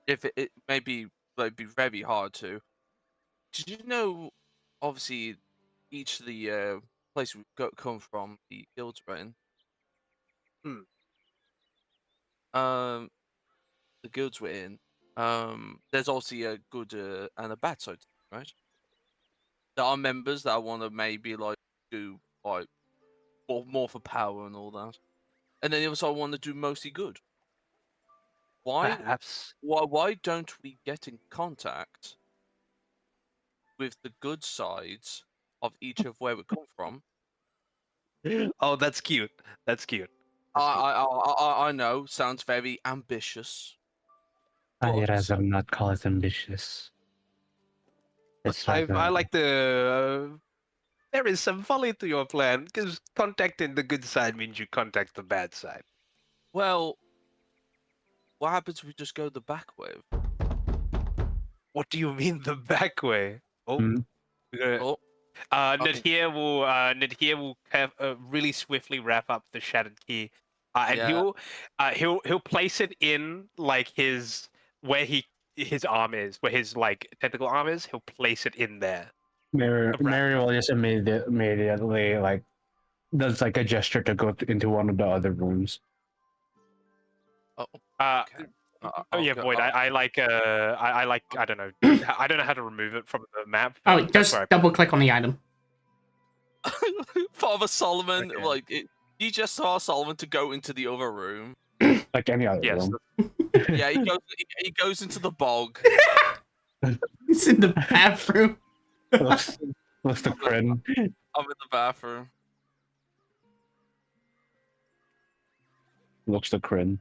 If it may be very hard to. Did you know? Obviously, each of the places come from, the guilds we're in. Hmm. Um, the guilds we're in. There's obviously a good and a bad side, to it, right? There are members that want to maybe like do like more for power and all that, and then the other side want to do mostly good. Why? Perhaps. Why don't we get in contact with the good sides of each of where we come from? Oh, that's cute. That's cute. That's cute. I know, sounds very ambitious. I'd But rather not call it ambitious. It's I rather like the. There is some folly to your plan because contacting the good side means you contact the bad side. well, what happens if we just go the back way? What do you mean the back way? Oh, Hmm? we're gonna- Oh, Nadir will really swiftly wrap up the shattered key, and yeah. he'll place it in like his his arm is, where his like tentacle arm is. He'll place it in there. Mary will just immediately like does like a gesture to go into one of the other rooms. Oh, Okay. okay. Yeah, go. Void. I like I don't know. I don't know how to remove it from the map. Oh, But that's where I just double click on the item. Father Solomon, Okay. you just saw Solomon to go into the other room. Like any other Yes. room. Yeah, he goes into the bog. It's in the bathroom. What's the crin? I'm in the bathroom. Looks the crin.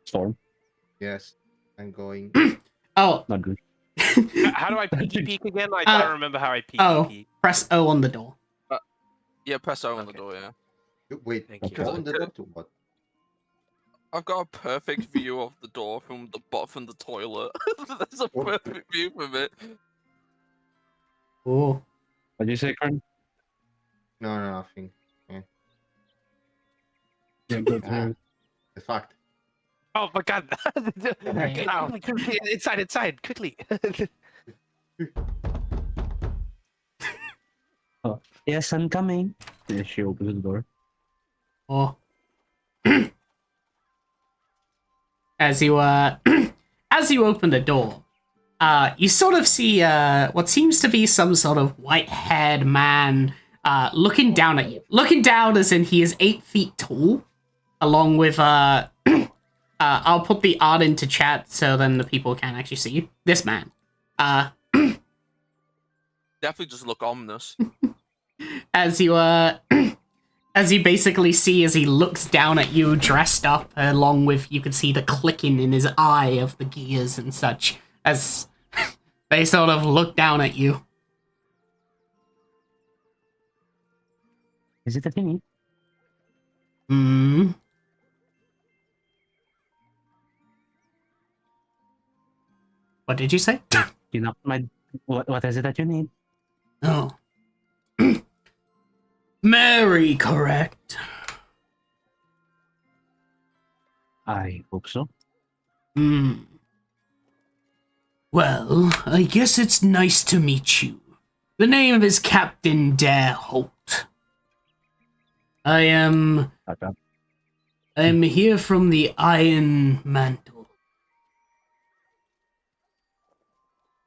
Storm. Yes, I'm going. Oh, Not good. How do I peek again? I don't remember how I peek. oh, press O on the door. Yeah, press O on the Okay. door. Yeah, Wait, Thank you. go on the door to what? I've got a perfect view of the door from the toilet. There's a What? perfect view from it. Oh, What'd you say, Crin? No, nothing. Yeah, go Ah, through. the fact. Oh my god! Right. Get out! Quickly, inside, quickly! Oh, yes, I'm coming. Yeah, she opens the door. oh. As you as you open the door, you sort of see what seems to be some sort of white-haired man looking down at you. Looking down as in he is 8 feet tall, along with I'll put the art into chat so then the people can actually see you. This man. Definitely just look ominous. As you as you basically see as he looks down at you dressed up, along with you can see the clicking in his eye of the gears and such, as they sort of look down at you. Is it a thingy? Hmm. What did you say? You know my what is it that you need? Oh. Mary, correct. I hope so. Hmm. Well, I guess it's nice to meet you. The name is Captain Dare Holt. I'm here from the Iron Mantle.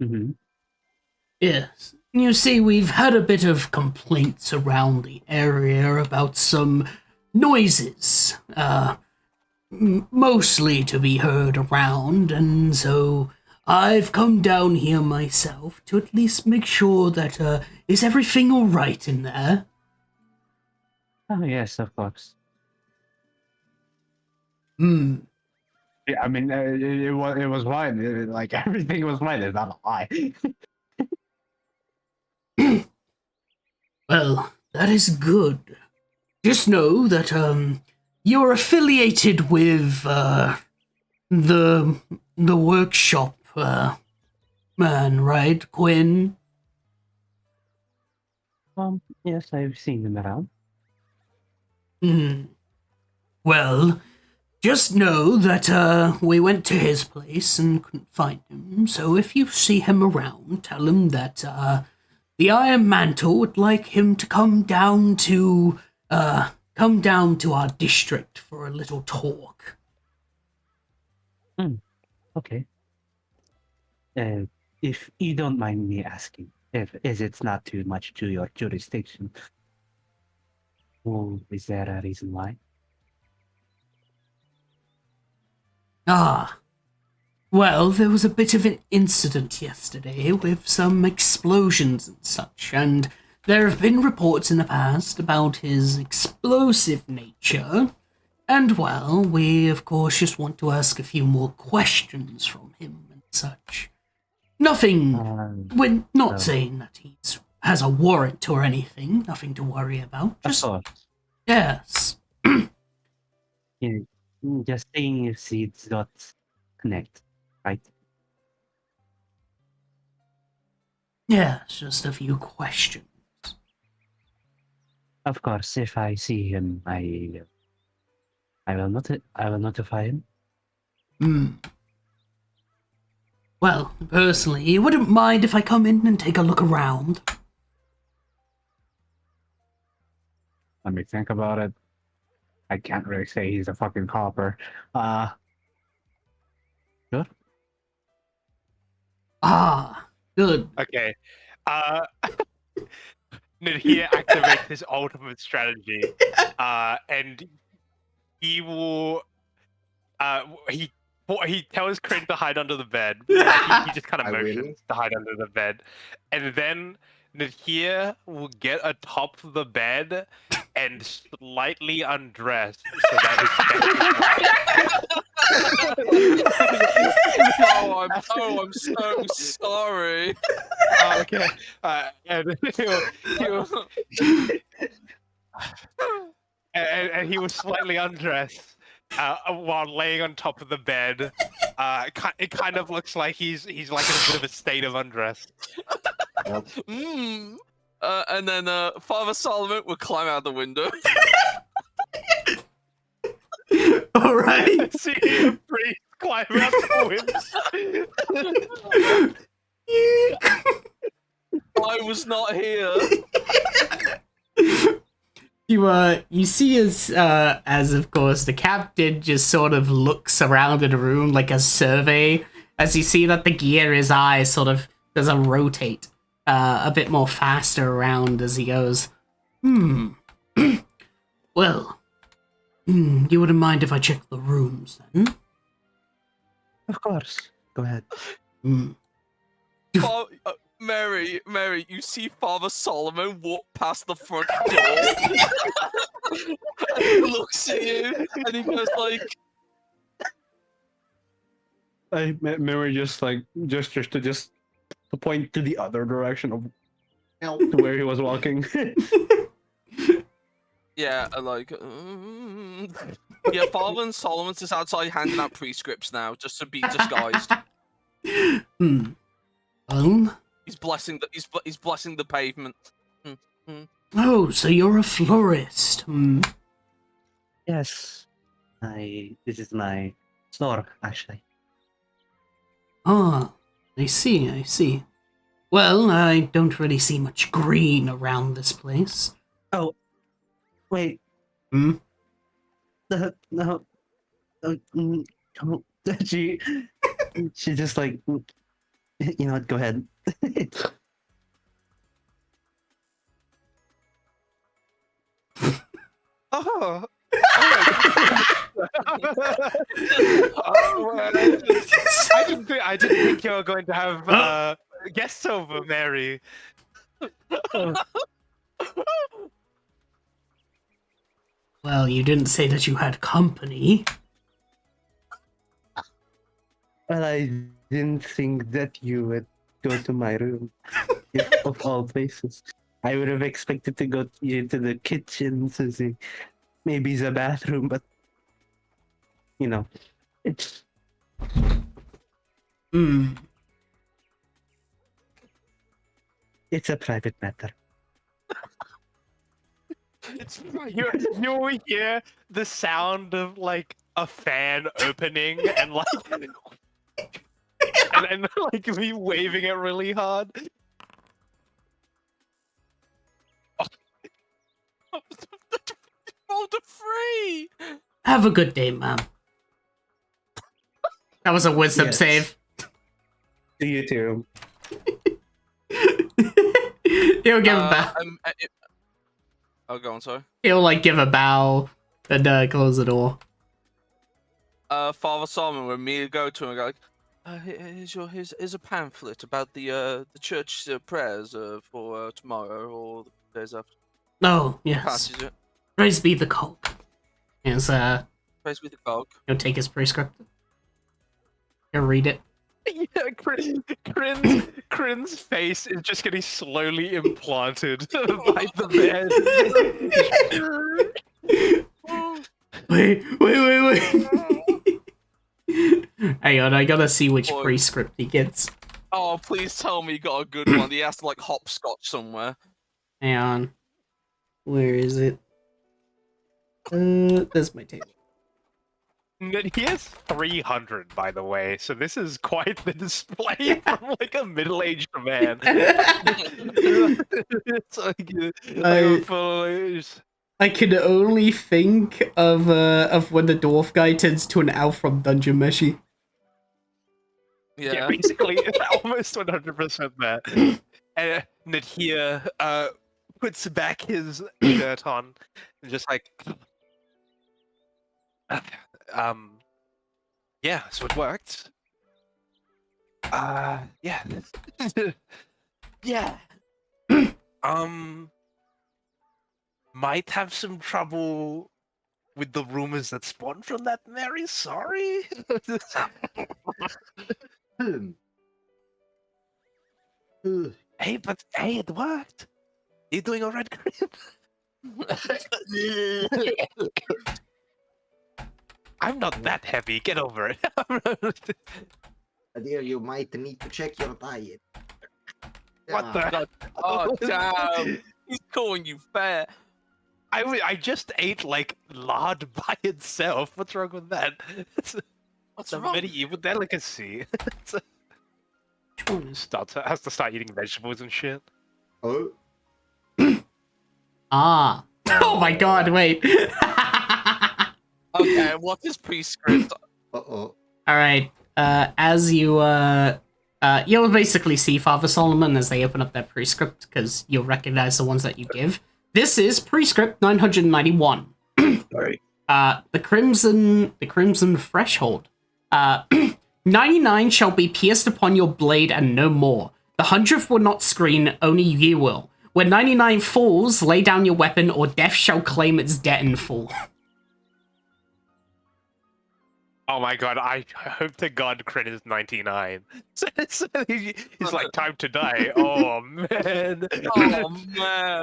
Mm-hmm. Yes. You see, we've had a bit of complaints around the area about some noises, mostly to be heard around, and so I've come down here myself to at least make sure that, is everything alright in there? Oh yes, of course. Hmm. Yeah, I mean, it was fine. Like everything was fine. It's not a lie. Well, that is good. Just know that, you're affiliated with, the workshop, man, right, Quinn? Yes, I've seen him around. Hmm. Well, just know that we went to his place and couldn't find him. So if you see him around, tell him that the Iron Mantle would like him to come down to our district for a little talk. Okay. If you don't mind me asking, if is it's not too much to your jurisdiction, well, is there a reason why? Ah, well, there was a bit of an incident yesterday with some explosions and such, and there have been reports in the past about his explosive nature. And well, we of course just want to ask a few more questions from him and such. Nothing. We're not no. saying that he has a warrant or anything. Nothing to worry about. Of Just course. yes. Yeah, just seeing if seeds dot connect, right? Yes, just a few questions. Of course, if I see him, I will notify him. Hmm. Well, personally, you wouldn't mind if I come in and take a look around. Let me think about it. I can't really say he's a fucking copper. Sure. Ah, good. Okay. Nadir activates his ultimate strategy, and he will. He tells Kryn to hide under the bed. Like he just kind of I will. motions to hide under the bed, and then Nadir will get atop the bed and slightly undress so that I'm so sorry. okay. And and he was slightly undressed while laying on top of the bed. It kind of looks like he's like in a bit of a state of undress. Mm. And then Father Solomon would climb out the window. All right. See a priest climb out the window. I was not here. You see as of course the captain just sort of looks around in the room like a survey, as you see that the gear in his eye sort of does a rotate a bit more faster around as he goes, well, you wouldn't mind if I check the rooms then? Of course. Go ahead. Mary, you see Father Solomon walk past the front door. And he looks at you and he goes like, Mary just like gestures to point to the other direction of Help. to where he was walking. yeah, like, yeah, Father Solomon's just outside handing out prescripts now, just to be disguised. Well, He's blessing the pavement. oh, so you're a florist. Yes. This is my store, actually. Ah, I see. Well, I don't really see much green around this place. Oh, wait. Hmm? No. She just like You know what? Go ahead. Oh. Oh, I didn't think you were going to have guests over, Mary. Well, you didn't say that you had company. Well, I didn't think that you would go to my room. If, of all places, I would have expected to go into the kitchen to see maybe the bathroom, but you know, it's Hmm. it's a private matter. It's you hear the sound of like a fan opening and like and like me waving it really hard. Rolled a 3! Have a good day, ma'am. That was a wisdom Yes. save. To you too. He'll give a bow. Oh, go on, sorry. He'll like give a bow and close the door. Father Solomon, when me go to him, and go like, here's a pamphlet about the church prayers for tomorrow or the days after. Oh yes. Passes it. Praise be the cult. Yes. Praise be the cog. He'll take his prescript. He'll read it. Yeah, Crin's face is just getting slowly implanted by the bed. Wait. Hang on, I gotta see which Boy. prescript he gets. Oh, please tell me you got a good one. He has to like hopscotch somewhere. Hang on. Where is it? There's my table. He has 300, by the way, so this is quite the display from like a middle-aged man. It's like, I can only think of when the dwarf guy turns to an elf from Dungeon Meshi. yeah, basically, almost 100% that. And Natia puts back his shirt on and just like, yeah, so it worked. Yeah. Yeah. Might have some trouble with the rumors that spawned from that, Mary. Sorry. Hey, but hey, it worked. You doing all right, Chris? I'm not that heavy. Get over it. Dear, you might need to check your diet. What the? Oh damn! He's calling you fat. I just ate like lard by itself. What's wrong with that? It's What's a wrong? medieval delicacy. Has to start eating vegetables and shit. Oh, Ah. Oh my god, wait. Okay, what's his prescript? uh-oh. Alright. As you'll basically see Father Solomon as they open up their prescript, because you'll recognize the ones that you give. This is prescript 991. Sorry. The crimson threshold. 99 shall be pierced upon your blade and no more. The 100th will not screen, only you will. When 99 falls, lay down your weapon or death shall claim its debt in full. Oh my god, I hope to god Crit is 99. So he's like, time to die. Oh man. Oh man.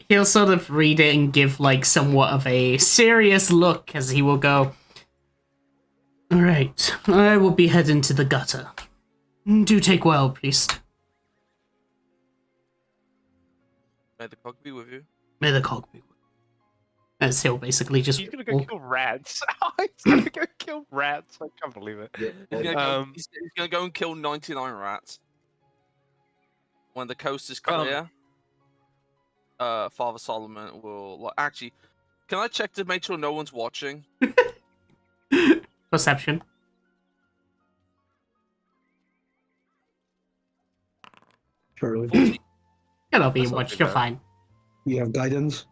He'll sort of read it and give like somewhat of a serious look as he will go, alright, I will be heading to the gutter. Do take well, priest. May the cog be with you. May the cog be with you. As he'll basically just He's gonna go kill rats. He's gonna go kill rats. I can't believe it. He's gonna go and kill 99 rats. When the coast is clear, Father Solomon will actually. Can I check to make sure no one's watching? Perception. Surely. 14. It'll be That's not watched. too You're bad. fine. You have guidance?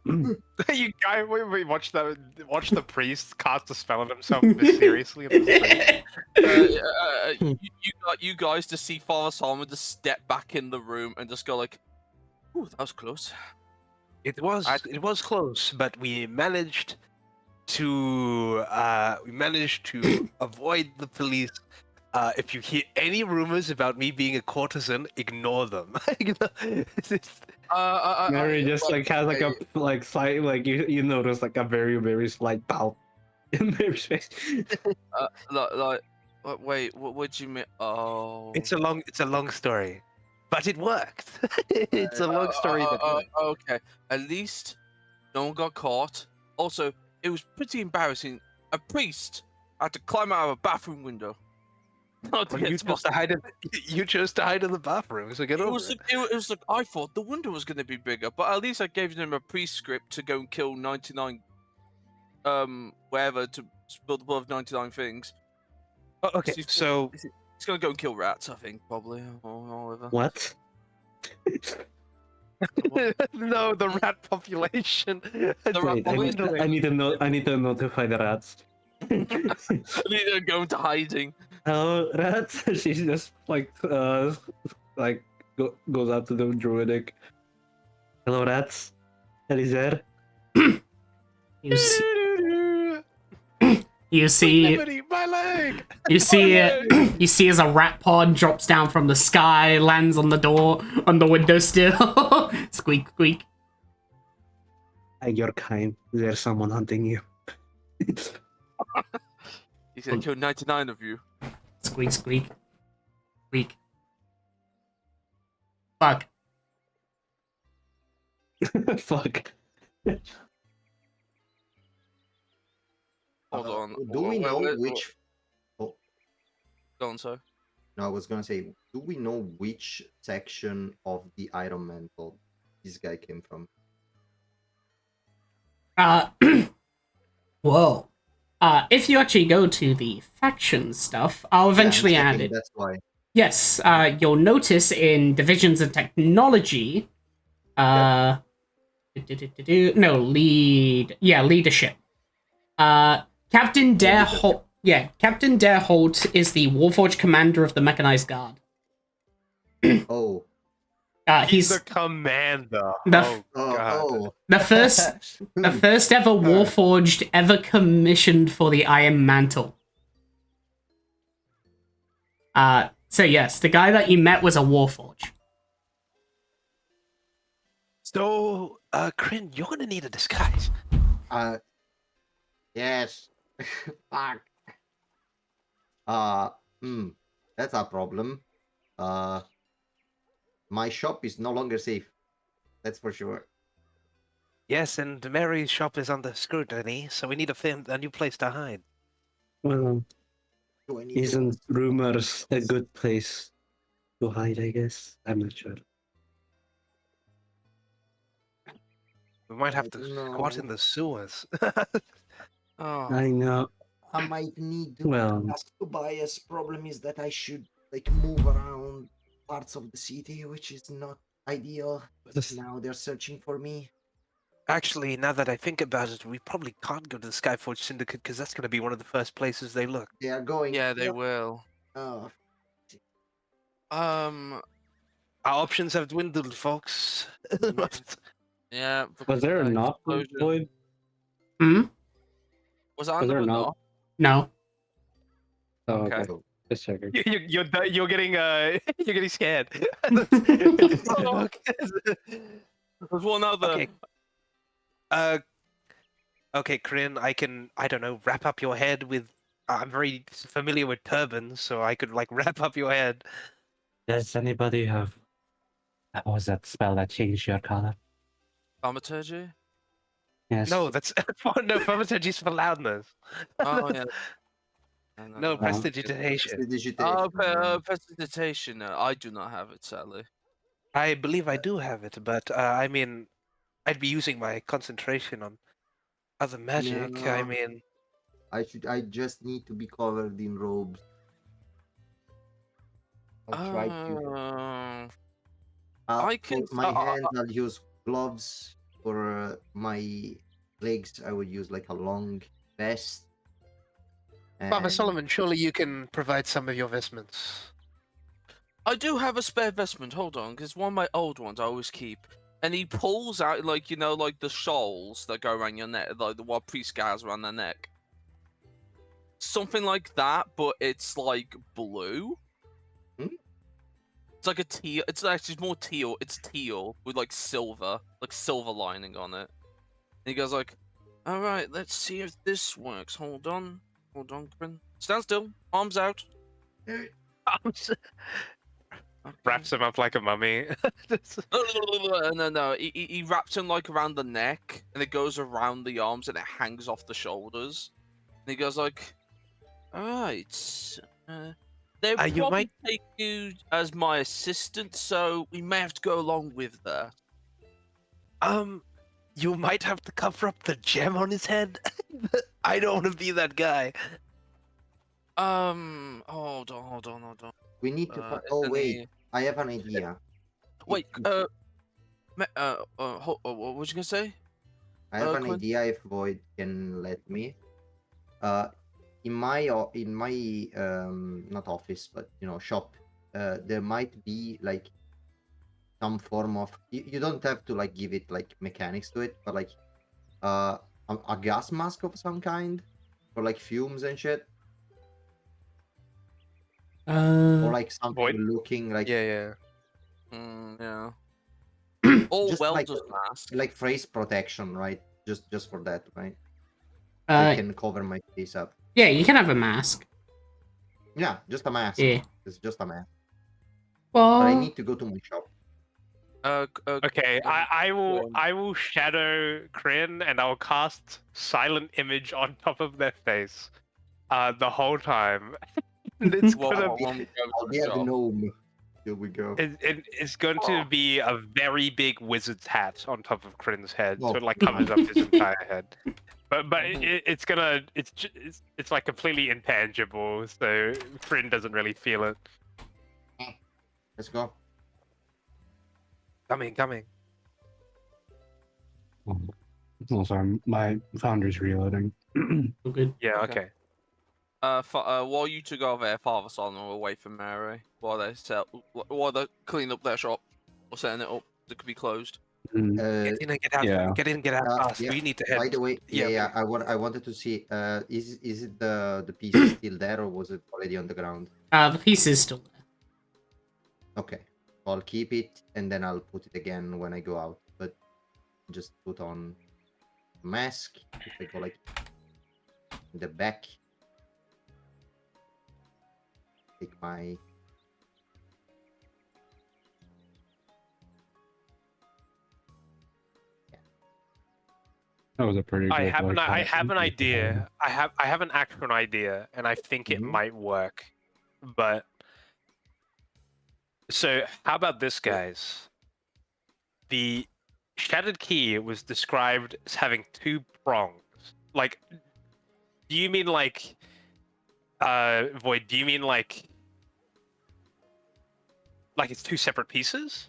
You guy, we watch the priest cast a spell on himself mysteriously in the street. You guys to see Father Simon just step back in the room and just go like, "Ooh, that was close." It was close, but we managed to avoid the police. If you hear any rumors about me being a courtesan, ignore them. Mary just like has like a okay. like slight like you notice like a very slight pout in Mary's face. Wait, what do you mean? Oh, It's a long story, but it worked. It's a long story that worked. okay. At least no one got caught. Also, it was pretty embarrassing. A priest had to climb out of a bathroom window. Not to Well, get you chose to hide in. You chose to hide in the bathroom, so get It over was, it. like, it was like I thought the window was going to be bigger, but at least I gave them a pre-script to go and kill 99, whatever, to build above 99 things. Oh, okay, He's- so He's going to go and kill rats, I think, probably, or whatever. What? no, the rat population. Wait, I need to know. I need to notify the rats. They're going to hiding. Hello, rats. She's just like goes out to the druidic. Hello, rats. Is there? You see, you see, Liberty, my leg. you see it. You see as a rat pod drops down from the sky, lands on the door, on the windowsill. Squeak, squeak. You're kind. There's someone hunting you. He's going to kill 99 of you. Squeak, squeak. Squeak. Fuck. Fuck. Hold on. Do we know Wait, which? Go on, sir. No, I was gonna say, do we know which section of the Iron Mantle this guy came from? Whoa. If you actually go to the faction stuff, I'll eventually Yeah, I'm add checking, it. That's why. Yes, you'll notice in divisions and technology, no, leadership. Captain Dareholt, Captain Dareholt is the Warforged commander of the Mechanized Guard. Oh, He's the commander. The- Oh god. oh. the first ever Warforged ever commissioned for the Iron Mantle. So yes, the guy that you met was a Warforged. So, Kryn, you're gonna need a disguise. Yes. Fuck. That's a problem. My shop is no longer safe. That's for sure. Yes, and Mary's shop is under scrutiny, so we need a new place to hide. Well, Do I need to- isn't rumors a good place to hide? I guess I'm not sure. We might have I to don't squat know. in the sewers. Oh. I know. I might need to Well, ask Tobias. Problem is that I should like move around parts of the city, which is not ideal. Now they're searching for me. Actually, now that I think about it, we probably can't go to the Skyforge Syndicate because that's going to be one of the first places they look. They are going. Yeah, they Yep. will. Oh, Our options have dwindled, folks. Yeah. was because there of a that knock, explosion. Boyd? Hmm? Was that Was there under a a knock? No. Oh, Okay. okay. Just checking. You're getting you're getting scared. There's one other. Okay. Okay, Corinne, I don't know, wrap up your head with. I'm very familiar with turbans, so I could like wrap up your head. Does anybody have? What was that spell that changed your color? Thaumaturgy? Yes. No, that's no thaumaturgy is for loudness. Oh, yeah. No, prestidigitation. Prestidigitation. Prestidigitation. I do not have it, sadly. I believe I do have it, but I mean, I'd be using my concentration on other magic. I No. mean, I just need to be covered in robes. I'll try to. I can. For my hands, I'll use gloves. For my legs, I would use like a long vest. Father And Solomon, surely you can provide some of your vestments. I do have a spare vestment. Hold on, because one of my old ones I always keep. And he pulls out, like, like the shawls that go around your neck, like the what priest guys around their neck. Something like that, but it's like blue. Hmm? It's like a teal. It's actually more teal. It's teal with like silver lining on it. And he goes like, "All right, let's see if this works. Hold on, Grin. Stand still. Arms out. Okay. Wraps him up like a mummy. No. He wraps him like around the neck, and it goes around the arms, and it hangs off the shoulders. And he goes like, "All right, they'll You probably might- take you as my assistant, so we may have to go along with that." You might have to cover up the gem on his head. I don't want to be that guy. Hold on. we need to. Is Oh there wait, any- I have an idea. Wait, If- what was you gonna say? I have an Quinn? idea if Void can let me. In my not office, but shop, there might be like some form of. You don't have to like give it like mechanics to it, but like a gas mask of some kind for like fumes and shit, or like something Void? looking like Yeah. Yeah. All Just like- welders mask. like face protection, right? Just for that, right? I Uh, can cover my face up. yeah, you can have a mask. Yeah, just a mask. Yeah. It's just a mask. But I Well, need to go to my shop. Okay, um, I will shadow Kryn and I'll cast silent image on top of their face. The whole time. And it's Well, gonna when we go I'll to be the at the shop. gnome. Here we go. it's going to be a very big wizard's hat on top of Kryn's head, so Oh. it like covers up his entire head. But Mhm. it's like completely intangible, so Kryn doesn't really feel it. Let's go. Coming. Oh, sorry, my founder's reloading. oh, good. Yeah, Okay. While you two go over there, Father Solomon will wait for Mary while they clean up their shop or setting it up that could be closed. Mm, Get in and get out. Yeah. Get in and get out fast. Yeah. We need to head. By the way, Yeah, yeah. I wanted to see. Is it the piece still there, or was it already on the ground? The piece is still there. Okay, I'll keep it and then I'll put it again when I go out. But just put on mask. If I go like in the back, take my. that was a pretty. I good have an voice I acting. have an idea. I have an actual idea, and I think it Mhm. might work. But so how about this, guys? The shattered key was described as having two prongs. Like, do you mean like Void, do you mean like it's two separate pieces?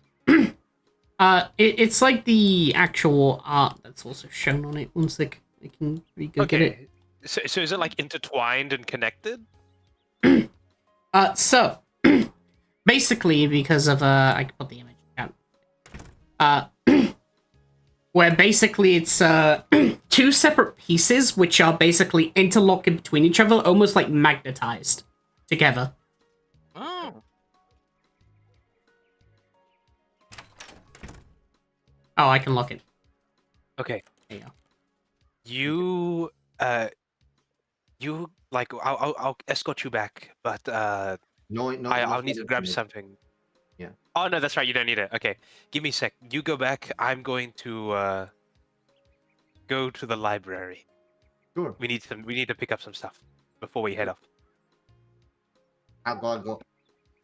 It's like the actual art that's also shown on it. One sec, I can go get it. Okay. So is it like intertwined and connected? So basically, because of I can put the image out. Where basically it's two separate pieces which are basically interlocking between each other, almost like magnetized together. Oh. Oh, I can lock it. Okay. There you go. You like I'll escort you back, but No, no. I'll need to grab something. something. Yeah. Oh no, that's right. You don't need it. Okay, give me a sec. You go back. I'm going to go to the library. Sure. We need to pick up some stuff before we head off. I'll go.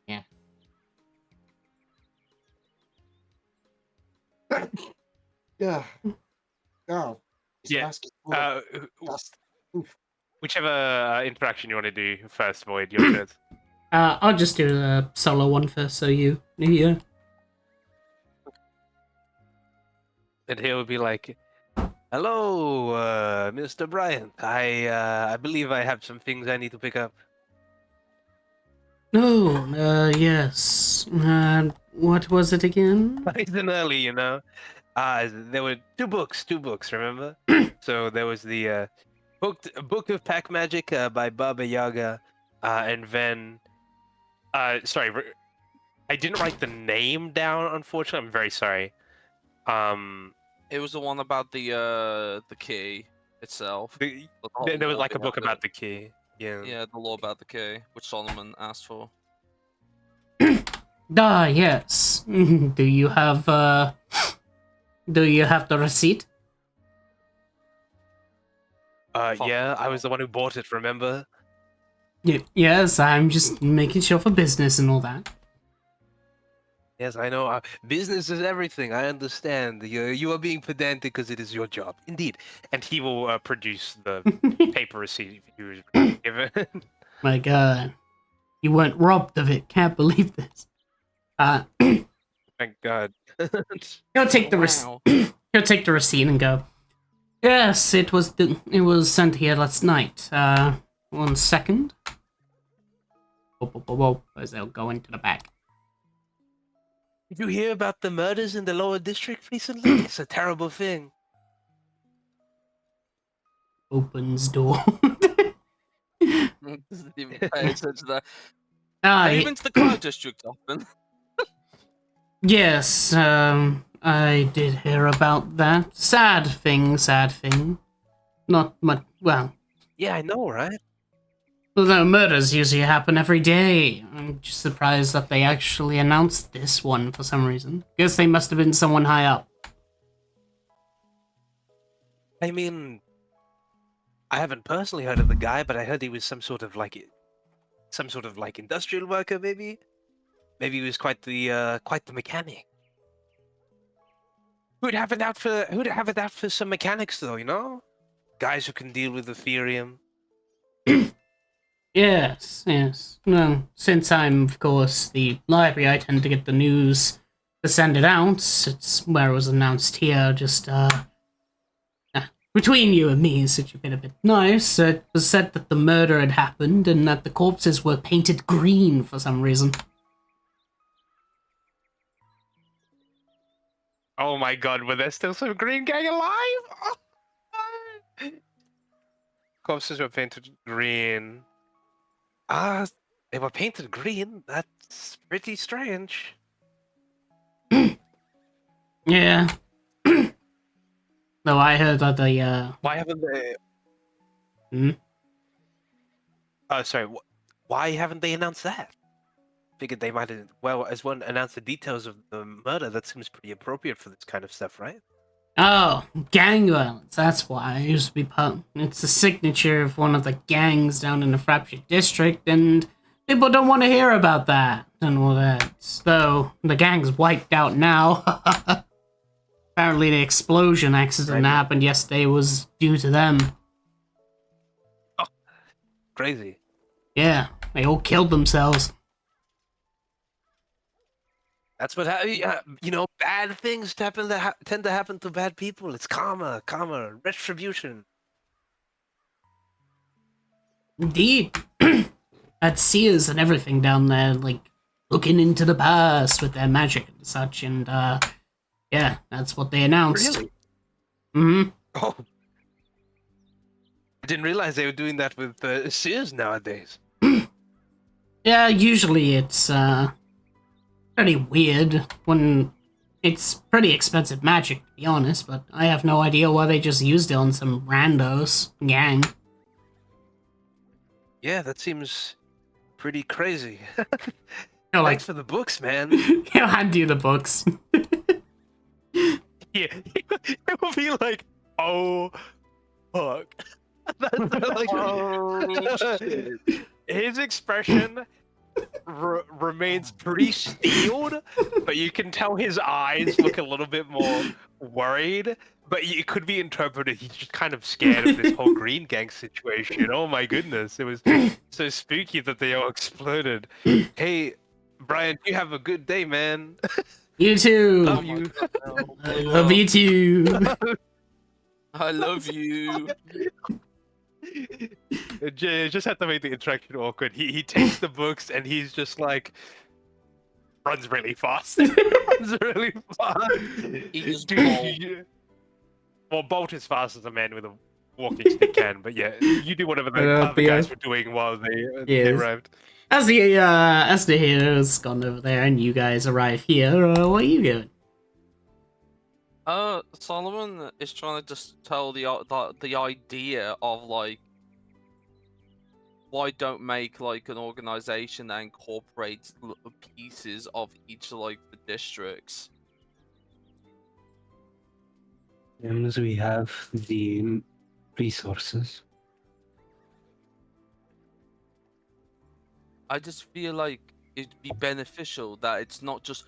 Yeah. Yeah. Oh. This Yeah, mask is full of Uh, dust. whichever interaction you want to do first, Void. Your choice. I'll just do the solo one first, so you. Yeah. And he would be like, "Hello, Mr. Bryant. I believe I have some things I need to pick up." Oh, yes. What was it again? Nice and early, you know. There were two books. Remember? So there was the book of Pack Magic by Baba Yaga, and then sorry, I didn't write the name down. Unfortunately, I'm very sorry. It was the one about the key itself. The, the whole there was lore like a book behind about it. the key. Yeah. Yeah, the law about the key, which Solomon asked for. Ah, yes. Do you have the receipt? Fuck Yeah, I no. was the one who bought it. Remember? Yes, I'm just making sure for business and all that. Yes, I know. Business is everything. I understand. You are being pedantic because it is your job, indeed. And he will produce the paper receipt he was given. My god. You weren't robbed of it. Can't believe this. Thank God. He'll take the Wow. he'll take the receipt and go. Yes, it was sent here last night. 1 second. Whoa. As they'll go into the back. Did you hear about the murders in the lower district recently? It's a terrible thing. Opens door. Doesn't even pay attention to that. Ah, Have you been to the Cloud District often? yes, I did hear about that. Sad thing. Not much, well, Yeah, I know, right? although murders usually happen every day. I'm just surprised that they actually announced this one for some reason. Guess they must have been someone high up. I mean, I haven't personally heard of the guy, but I heard he was some sort of like industrial worker, maybe. Maybe he was quite the mechanic. Who'd have it out for some mechanics though, you know? Guys who can deal with Ethereum. Yes. Well, since I'm, of course, the library, I tend to get the news to send it out. It's where it was announced here, just, between you and me, since you've been a bit nice, it was said that the murder had happened and that the corpses were painted green for some reason. Oh my God, were there still some Green Gang alive? Corpses were painted green. They were painted green? That's pretty strange. Yeah. Though I heard that the, Why haven't they... Hmm? Sorry, why haven't they announced that? Figured they might have, well, as one announced the details of the murder, that seems pretty appropriate for this kind of stuff, right? Oh, gang violence, that's why. It used to be it's the signature of one of the gangs down in the Frapsha district, and people don't want to hear about that and all that. So, the gang's wiped out now. Apparently the explosion accident Right. happened yesterday was due to them. Crazy. Yeah, they all killed themselves. That's what you know. Bad things tend to happen to bad people. It's karma, retribution. Indeed. Had seers and everything down there, like, looking into the past with their magic and such, and, yeah, that's what they announced. Really? Mm-hmm. Oh, I didn't realize they were doing that with Sears nowadays. Yeah, usually it's, pretty weird when it's pretty expensive magic, to be honest, but I have no idea why they just used it on some randos gang. Yeah, that seems pretty crazy. You know, like, Thanks for the books, man. he'll hand you the books. Yeah, it will be like, oh, fuck. That's like, Oh, shit. his expression remains pretty steeled, but you can tell his eyes look a little bit more worried. But it could be interpreted he's just kind of scared of this whole Green Gang situation. Oh my goodness, it was so spooky that they all exploded. Hey, Brian, you have a good day, man. You too. Love Oh my you. God, no. I love you too. I love you. Just had to make the interaction awkward. He takes the books and he's just like runs really fast. Runs really fast. He just Dude, bolts. well, Bolt is fast as a man with a walking stick can, but yeah, you do whatever the other but yeah. guys were doing while they Yes. arrived. As the hero's gone over there and you guys arrive here, what are you doing? Solomon is trying to just tell the idea of like, why don't make like an organization that incorporates pieces of each like the districts. As we have the resources. I just feel like it'd be beneficial that it's not just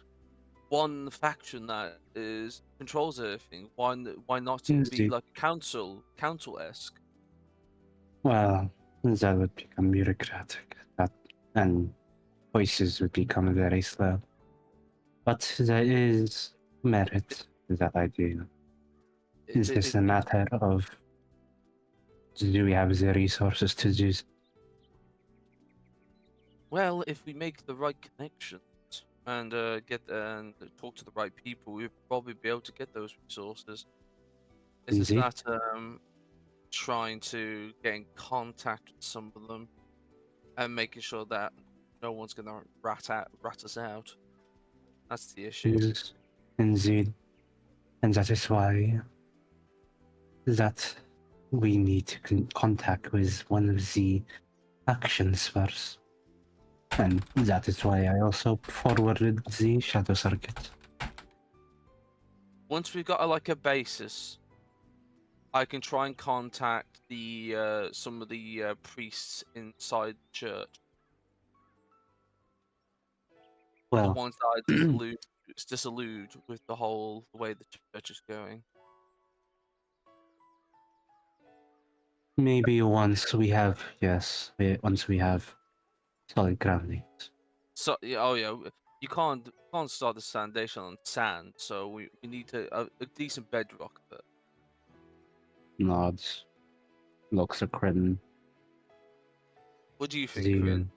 one faction that controls everything. Why not it be Indeed. like council-esque? Well, that would become bureaucratic, and voices would become very slow. But there is merit to that idea. Is this a matter of do we have the resources to do? Well, if we make the right connections and get and talk to the right people, we'll probably be able to get those resources. It's just Indeed. that trying to get in contact with some of them and making sure that no one's gonna rat us out. That's the issue. Yes, indeed. And that is why that we need to contact with one of the factions first. And that is why I also forwarded the Shadow Circuit. Once we've got like a basis, I can try and contact the some of the priests inside the church. The Well, ones that are disillusioned with the way the church is going. maybe once we have solid grounding. So yeah, you can't start this foundation on sand, so we need a decent bedrock of it. Nods, looks at Credden. What do you think, Corinne?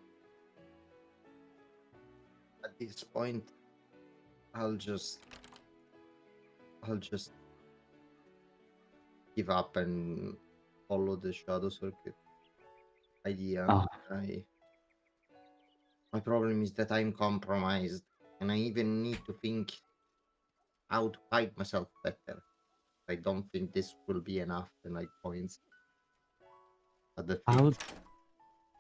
At this point, I'll just give up and follow the Shadow Circuit idea. Ah. My problem is that I'm compromised, and I even need to think how to fight myself better. I don't think this will be enough, and like points at the How feet.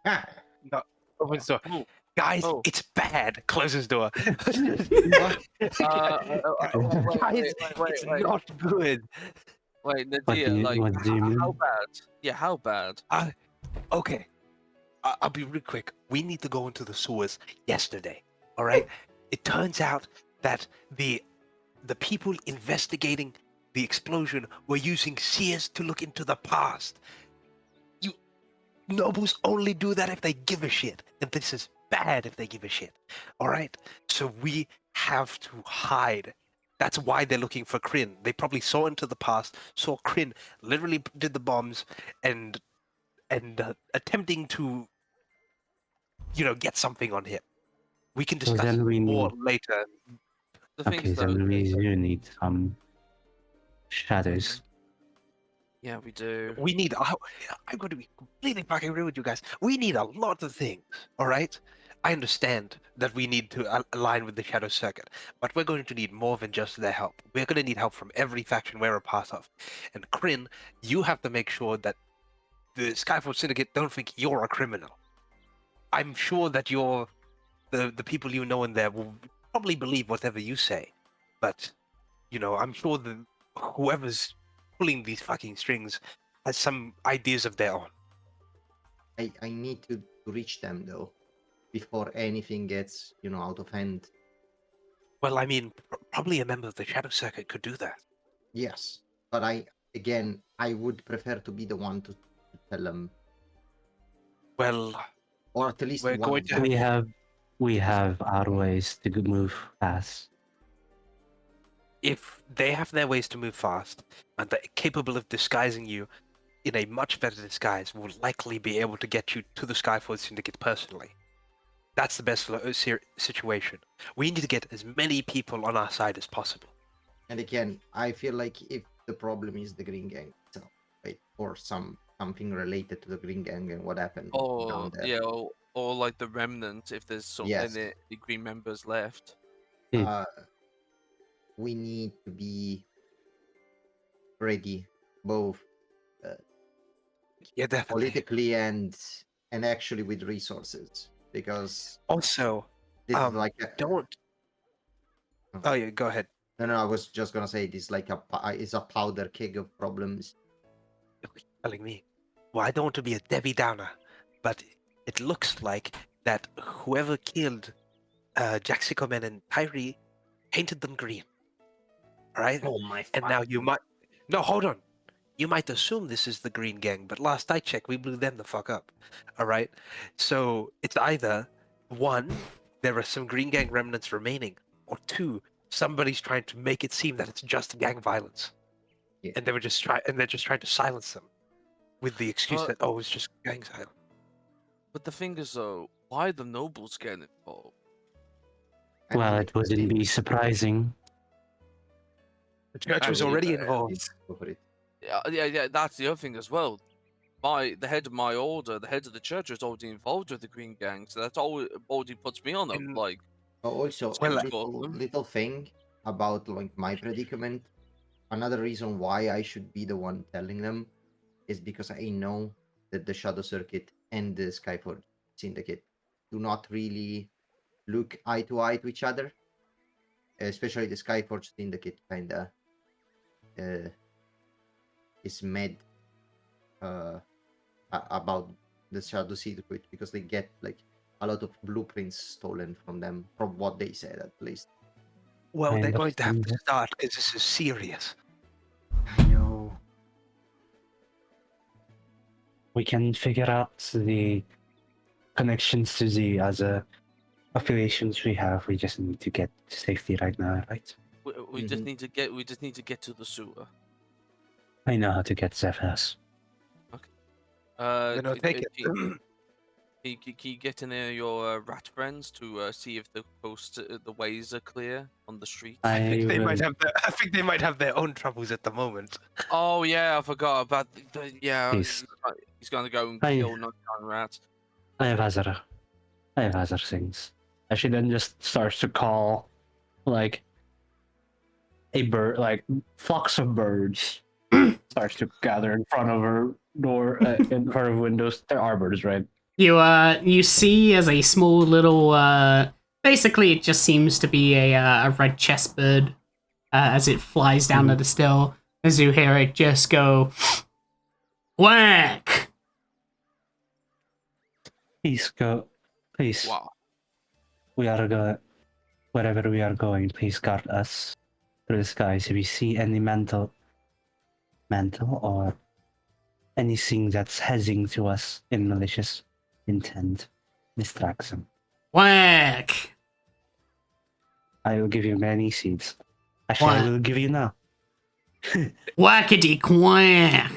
Ah! No, opens door. Oh, Guys, Oh. it's bad. Closes door. What? wait, Guys, wait, it's wait. not good. Wait, What Nadia, do you- like, what do you mean? how bad? Yeah, how bad? Okay, I'll be real quick. We need to go into the sewers yesterday. All right. It turns out that the people investigating the explosion were using seers to look into the past. You nobles only do that if they give a shit, and this is bad if they give a shit. All right. So we have to hide. That's why they're looking for Kryn. They probably saw into the past, saw Kryn literally did the bombs, and attempting to, get something on him. We can So discuss then we more need. later. The thing Okay, is, though, then we do need some shadows. yeah, we do. We need. I'm going to be completely fucking real with you guys. We need a lot of things. All right. I understand that we need to align with the Shadow Circuit, but we're going to need more than just their help. We're going to need help from every faction we're a part of. And Kryn, you have to make sure that the Skyfall Syndicate don't think you're a criminal. I'm sure that the people you know in there will probably believe whatever you say, but I'm sure that whoever's pulling these fucking strings has some ideas of their own. I need to reach them though, before anything gets out of hand. Well, I mean, probably a member of the Shadow Circuit could do that. Yes, But I would prefer to be the one to tell them, Well, or at least we're one going of to them. We Because- have our ways to move fast. if they have their ways to move fast and they're capable of disguising you in a much better disguise, will likely be able to get you to the Skyforge Syndicate personally. That's the best situation. We need to get as many people on our side as possible. And again, I feel like if the problem is the Green Gang itself, right, or something related to the Green Gang and what happened down there. Yeah, or like the remnant, if there's some Yes. any green members left. Uh, we need to be ready, both Yeah, definitely. politically and actually with resources, because Also, this is like don't. Oh yeah, go ahead. no, I was just gonna say this like is a powder keg of problems. You're telling me. Well, I don't want to be a Debbie Downer, but it looks like that whoever killed Jaxicomen and Tyree painted them green. Right? Oh my! And now you might. No, hold on. You might assume this is the Green Gang, but last I checked, we blew them the fuck up. All right? So it's either one, there are some Green Gang remnants remaining, or two, somebody's trying to make it seem that it's just gang violence. Yeah. And they're just trying to silence them with the excuse But- that, oh, it's just gang violence. But the thing is, though, why the nobles getting involved? Well, it wouldn't be surprising. The church I was mean, already involved. Go for it. Yeah. That's the other thing as well. The head of my order, the head of the church, is already involved with the Green Gang, so that's already puts me on them. And- Like, Also, Well, a little thing about like my predicament. Another reason why I should be the one telling them is because I know that the Shadow Circuit and the Skyforge Syndicate do not really look eye to eye to each other. Especially the Skyforge Syndicate kinda is mad about the Shadow Circuit because they get like a lot of blueprints stolen from them, from what they said at least. Well, I they're going to have understand to that. start because this is serious. I know. We can figure out the connections to the other affiliations we have. We just need to get to safety right now, right? we just need to get to the sewer. I know how to get Zephyrus. Then I'll take it. Can you get in there your rat friends to see if the the ways are clear on the streets? I think they might will- have their, I think they might have their own troubles at the moment. Oh yeah, I forgot about yeah. Please. He's gonna go and I- kill 99 rats. I have other things. And she then just starts to call like a bird, like flocks of birds starts to gather in front of her door, in front of windows. There are birds, right? You see as a small little basically it just seems to be a red chestbird as it flies down to the still, as you hear it just go whack. Please go. Please, Wow. we are going. Wherever we are going, please guard us through the skies. If you see any mantle or anything that's heading to us in malicious intent, distract them. Whack. I will give you many seeds. Actually, I What? will give you now. Whackity quack.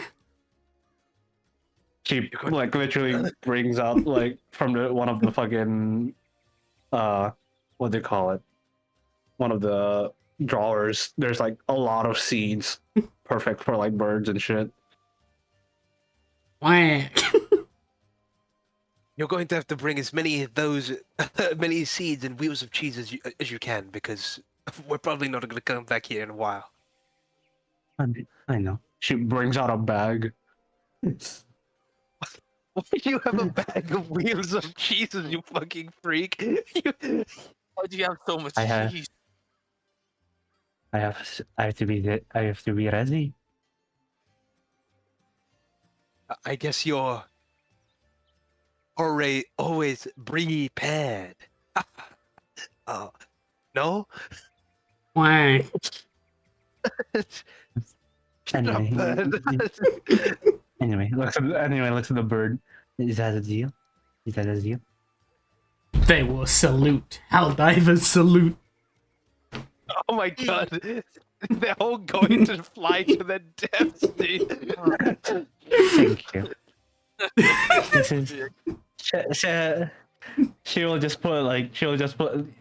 She like literally brings out like from one of the fucking what do they call it? One of the drawers. There's like a lot of seeds, perfect for like birds and shit. Whack. You're going to have to bring as many of those, many seeds and wheels of cheese as you can, because we're probably not going to come back here in a while. I know. She brings out a bag. Why do you have a bag of wheels of cheeses, you fucking freak? Why do you have so much I have- cheese? I have to be ready. I guess you're always prepared. Oh, no? Whack. Anyway, bird. looks at the bird. Is that a deal? Is that a deal? They will salute. Helldivers salute. Oh my god. They're all going to fly to their deaths, dude. Thank you. This is. She will just put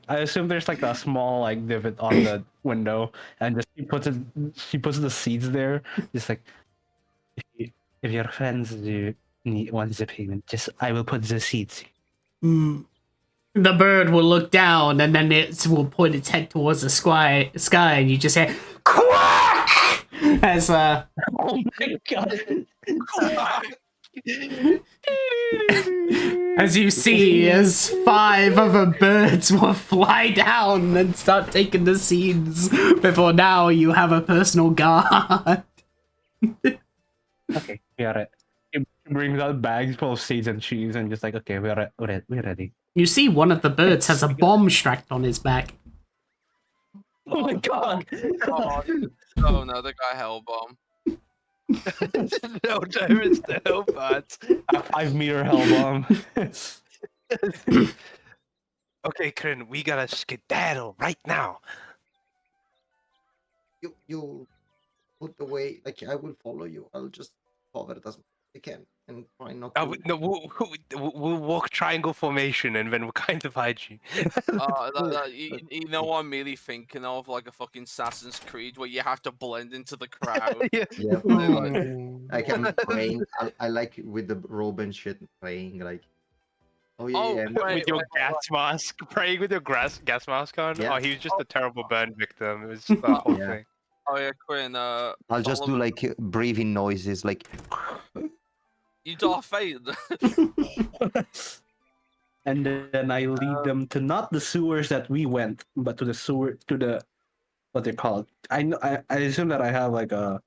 I assume there's like a small like divot on the window, and just she puts the seeds there. Just like if your friends do want the payment, just I will put the seeds. Mm. The bird will look down and then it will point its head towards the sky, and you just hear quack as Oh my god! as you see as 5 other birds will fly down and start taking the seeds before now you have a personal guard. Okay, we are ready. He brings out bags full of seeds and cheese, and just like, okay, we're ready. You see one of the birds has a bomb strapped on his back. Oh my god! Oh no, the guy hellbomb. No, it's the hellbats. A 5-meter hell bomb. Okay, Corinne, we gotta skedaddle right now. You put away. Like I will follow you. I'll just cover it as I can and try not to. No, we'll walk triangle formation and then we'll kind of hide you. You know what I'm really thinking of, like a fucking Assassin's Creed where you have to blend into the crowd. Yeah. Yeah, Ooh. like I'm praying. I like with the robe and shit praying. Like, oh yeah, Oh, yeah. wait, With your wait, gas mask, praying with your gas mask on. Yeah. Oh, he was just a terrible burn victim. It was the whole Yeah. thing. Oh yeah, Quinn. I'll just follow do me. like breathing noises, like. You Darth Vader. And then I lead them to not the sewers that we went, but to the what they're called. I assume that I have like a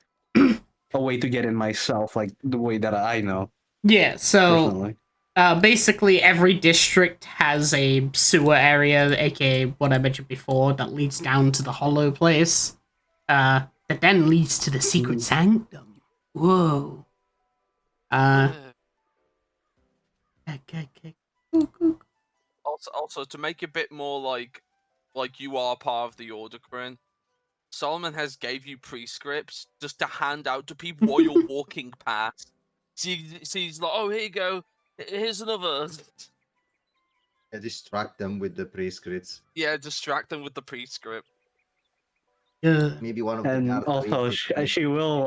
way to get in myself, like the way that I know Yeah, so personally. basically every district has a sewer area, aka what I mentioned before, that leads down to the hollow place. That then leads to the secret sanctum. Whoa. Okay. Also, to make a bit more like you are part of the Order, Corinne, Solomon has gave you prescripts just to hand out to people while you're walking past. So he's like, oh, here you go. Here's another. I distract them with the prescripts. Yeah, distract them with the prescript. Maybe one of the And guards also reads it. she will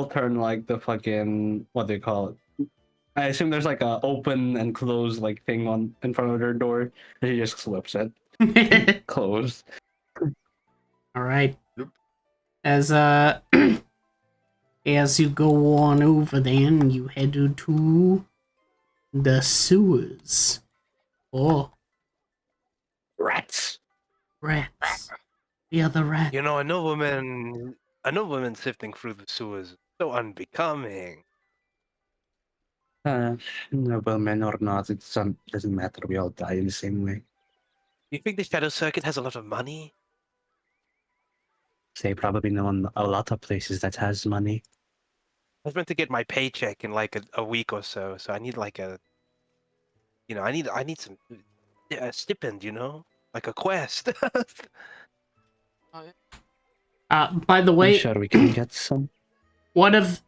turn like the fucking what they call it. I assume there's like a open and close like thing on in front of their door, and she just flips it closed. All right. Yep. As as you go on over, then you head to the sewers. Oh, Rats. rats. The other rat. You know, a nobleman sifting through the sewers is so unbecoming. Noblemen or not, it doesn't matter. We all die in the same way. You think the Shadow Circuit has a lot of money? They probably know a lot of places that has money. I was meant to get my paycheck in like a week or so I need like I need some stipend, like a quest. By the I'm way, sure we can get some.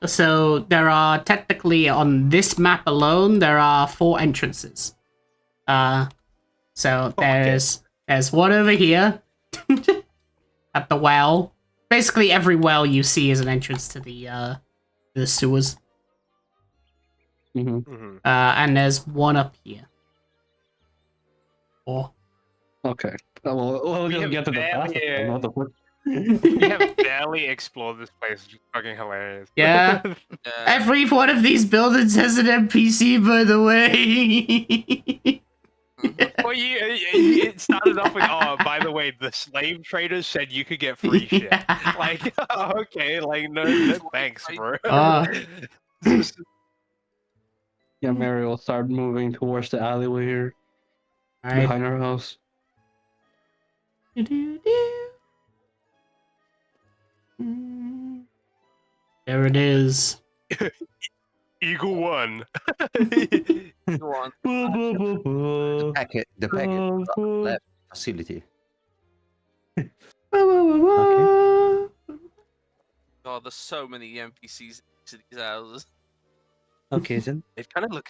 so there are technically on this map alone there are 4 entrances. So there's one over here at the well. Basically every well you see is an entrance to the sewers. Mm-hmm. And there's one up here. Oh. Okay. We'll We just have get to the barely, fastest one. What the fuck? We have barely explored this place. It's just fucking hilarious. Yeah. Yeah. Every one of these buildings has an NPC, by the way. Well, it started off with, oh, by the way, the slave traders said you could get free shit. Like, okay, like, no thanks, bro. Yeah, Mary will start moving towards the alleyway here All right. behind her house. Do-do-do. There it is. Eagle 1. Go on. Boo, boo, boo, boo. The packet left facility. Okay. God, there's so many NPCs to these houses. Okay, then. It kind of Go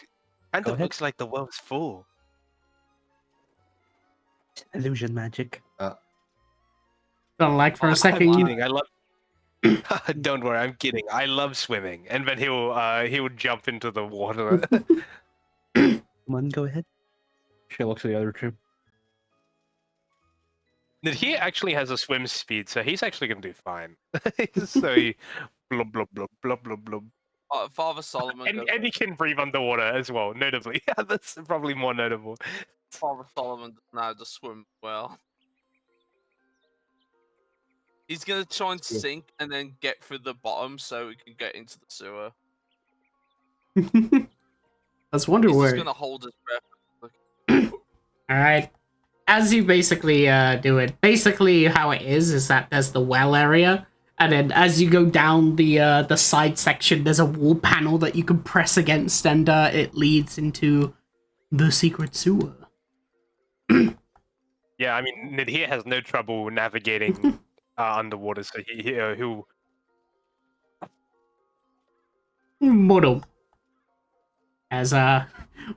ahead. looks like the world's full. Illusion magic. Don't like for a I'm second. kidding. I love. Don't worry, I'm kidding. I love swimming, and then he'll jump into the water. Come on, go ahead. She looks at the other two. That he actually has a swim speed, so he's actually gonna do fine. So he blub blub blub blub blub blub. Father Solomon goes, And he can breathe underwater as well, notably. That's probably more notable. Father Solomon does now to swim well. He's gonna try and Yeah. sink and then get through the bottom so he can get into the sewer. Let's wonder He's where. just gonna hold his breath. Alright. As you basically do it, basically how it is that there's the well area, and then as you go down the side section, there's a wall panel that you can press against, and it leads into the secret sewer. Yeah, I mean, Nadir has no trouble navigating underwater, so he'll. Model. As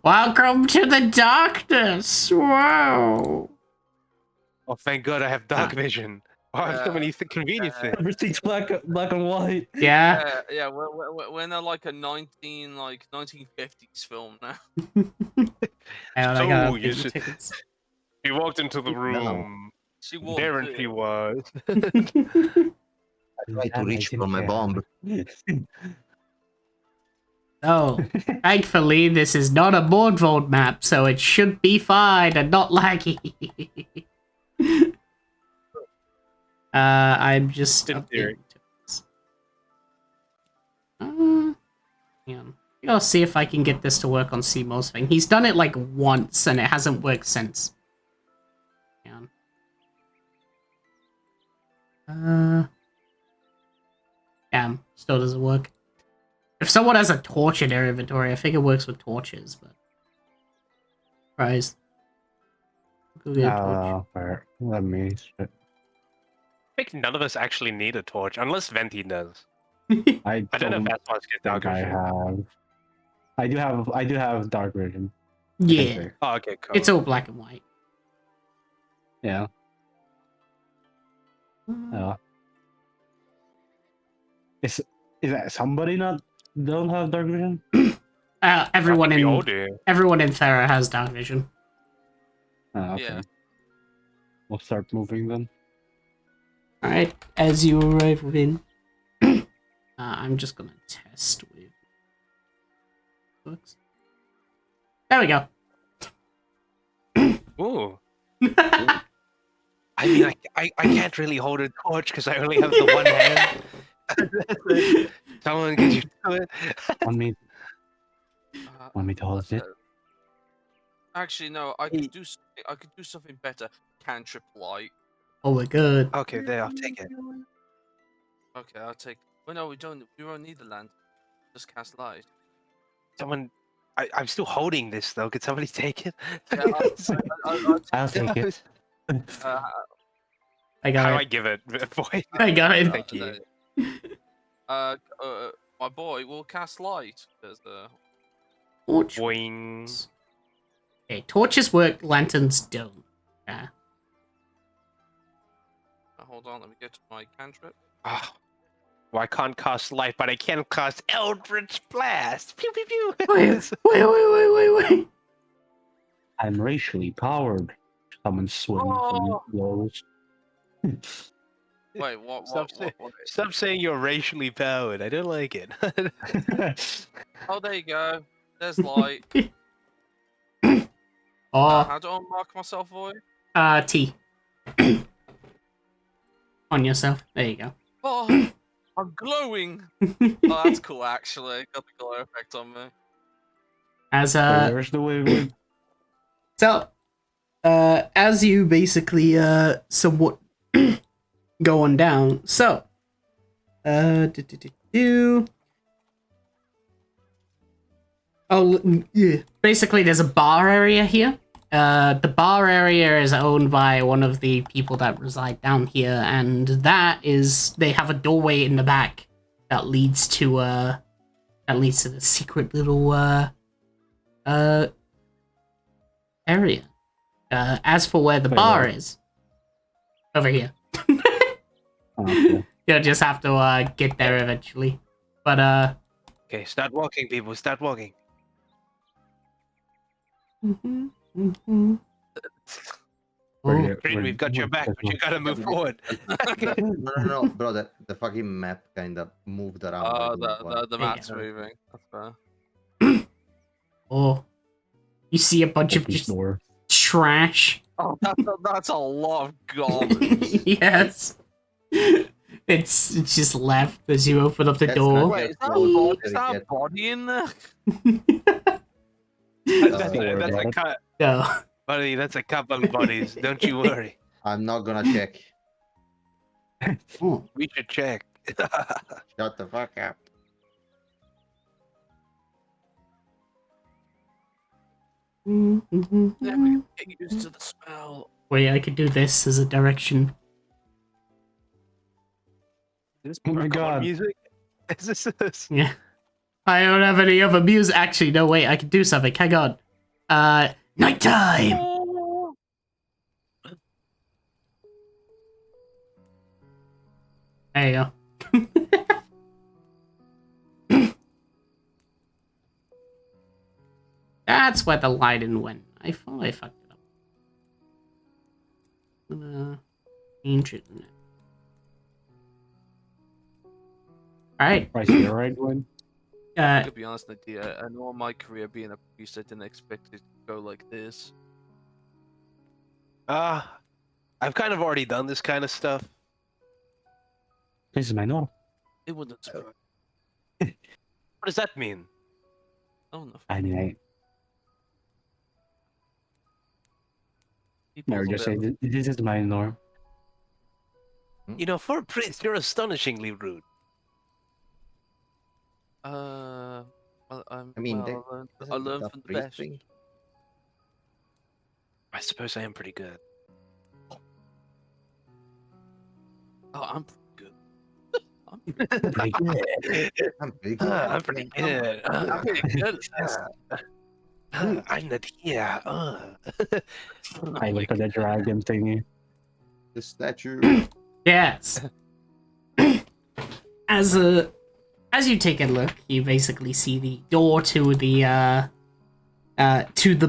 welcome to the darkness. Wow. Oh, thank God, I have dark vision. Oh, I have so many convenient things. Everything's black and white. Yeah. Yeah, we're in like a 1950s film now. And I So got you the should- tickets. He walked into the No. room. She won. There and she was. I try to reach for my bomb. Oh, thankfully this is not a board vault map, so it should be fine and not laggy. I'm just In theory. updating to this. Hang on. I'll see if I can get this to work on Seymour's thing. He's done it like once and it hasn't worked since. Hang on. Damn, still doesn't work. If someone has a torch in their inventory, I think it works with torches, but... Surprise. Go get a torch. Where? Let me. I think none of us actually need a torch, unless Venti does. I I don't know if that's what's get dark think I vision. have. I do have dark vision. I Yeah, think. Oh, okay, cool. it's all black and white. Yeah. Is that somebody not don't have dark vision? Everyone I think we all in do. everyone in Ferra has dark vision. Oh, okay. Yeah. We'll start moving then. Alright, as you arrive within... I'm just gonna test with... Books. There we go. Ooh. I mean, I can't really hold a torch because I only have the one hand. Someone get you to it. Want me Uh, to hold it? Actually, no. I could do. I could do something better. Cantrip light. Oh my god. Okay, there, I'll take it. Okay, I'll take. Well, no, we don't. We won't need the land. Just cast light. Someone, I'm still holding this though. Could somebody take it? Yeah, I'll take it. uh, I How got do I it. give it? Boy. I got it. Thank you. My boy will cast light. There's the. Torch. Boing. Okay, torches work, lanterns don't. Yeah. Hold on, let me get to my cantrip. Ah. Well, I can't cast light, but I can cast Eldritch Blast. Pew pew pew. Wait. I'm racially powered. Someone's swimming Oh. from blows. Wait, what? What? Stop saying you're racially powered. I don't like it. Oh, there you go. There's light. Oh, How do I mark myself, boy? T. On yourself. There you go. Oh, I'm glowing. Oh, that's cool, actually. Got the glow effect on me. As There's the way. So, as you basically, somewhat go on down, so, do. Oh, yeah. Basically, there's a bar area here. The bar area is owned by one of the people that reside down here, and they have a doorway in the back that leads to the secret little area. As for where the Wait, bar where? is, over here. Okay. You'll just have to get there eventually. But Okay, start walking, people. Start walking. Oh. Green, we've got your back, but you gotta move forward. No, brother. The fucking map kind of moved around. I Oh, didn't want- the There you map's go. moving. That's fair. Oh, you see a bunch of Open just door. trash. Oh, that's a lot of garbage. Yes. It's just left as you open up the That's door. not- Wait, is that, Close is that a cricket. body in there? That's a cut, No. buddy. That's a couple of bodies. Don't you worry. I'm not gonna check. Oh. We should check. Shut the fuck up. Get used to the smell. Wait, I could do this as a direction. Oh my God. Music. Is this? Yeah. I don't have any other music. Actually, no, wait, I can do something. Hang on. Nighttime! There you go. That's where the lighting went. I thought I fucked it up. I'm gonna change it now. Alright. Right here, right one. To be honest, Nadia, I know in my career being a priest, I didn't expect it to go like this. I've kind of already done this kind of stuff. This is my norm. It wouldn't surprise. What does that mean? Oh no. I mean, People's I a just bit- say this is my norm. You know, for a priest, you're astonishingly rude. Well, I mean, well, Isn't I it learned a from the priest best. thing? I suppose I am pretty good. Oh, I'm good. Pretty good. I'm pretty good. I'm pretty good. I'm pretty good at this. I'm not here. I look at the dragon thingy. The statue. Yes. As you take a look, you basically see the door to the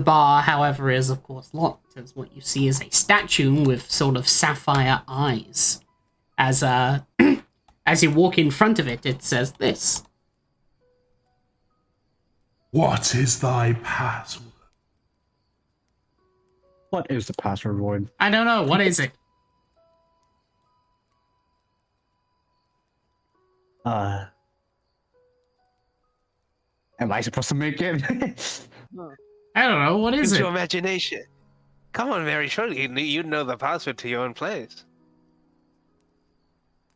bar, however, is of course locked, as what you see is a statue with sort of sapphire eyes. As as you walk in front of it, it says this. What is thy password? What is the password, Void? I don't know, what is it? Am I supposed to make it? I don't know, what is Use it? your imagination. Come on, Mary. Surely you know the password to your own place.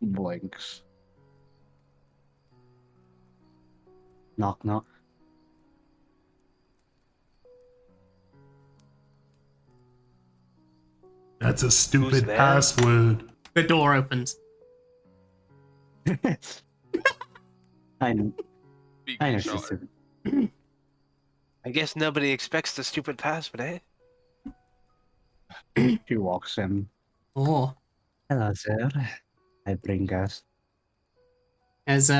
Blinks. Knock, knock. That's a stupid there? password. The door opens. I know. Be I know sure. she's stupid. I guess nobody expects the stupid password, She walks in. Oh. Hello, sir. I bring gas. As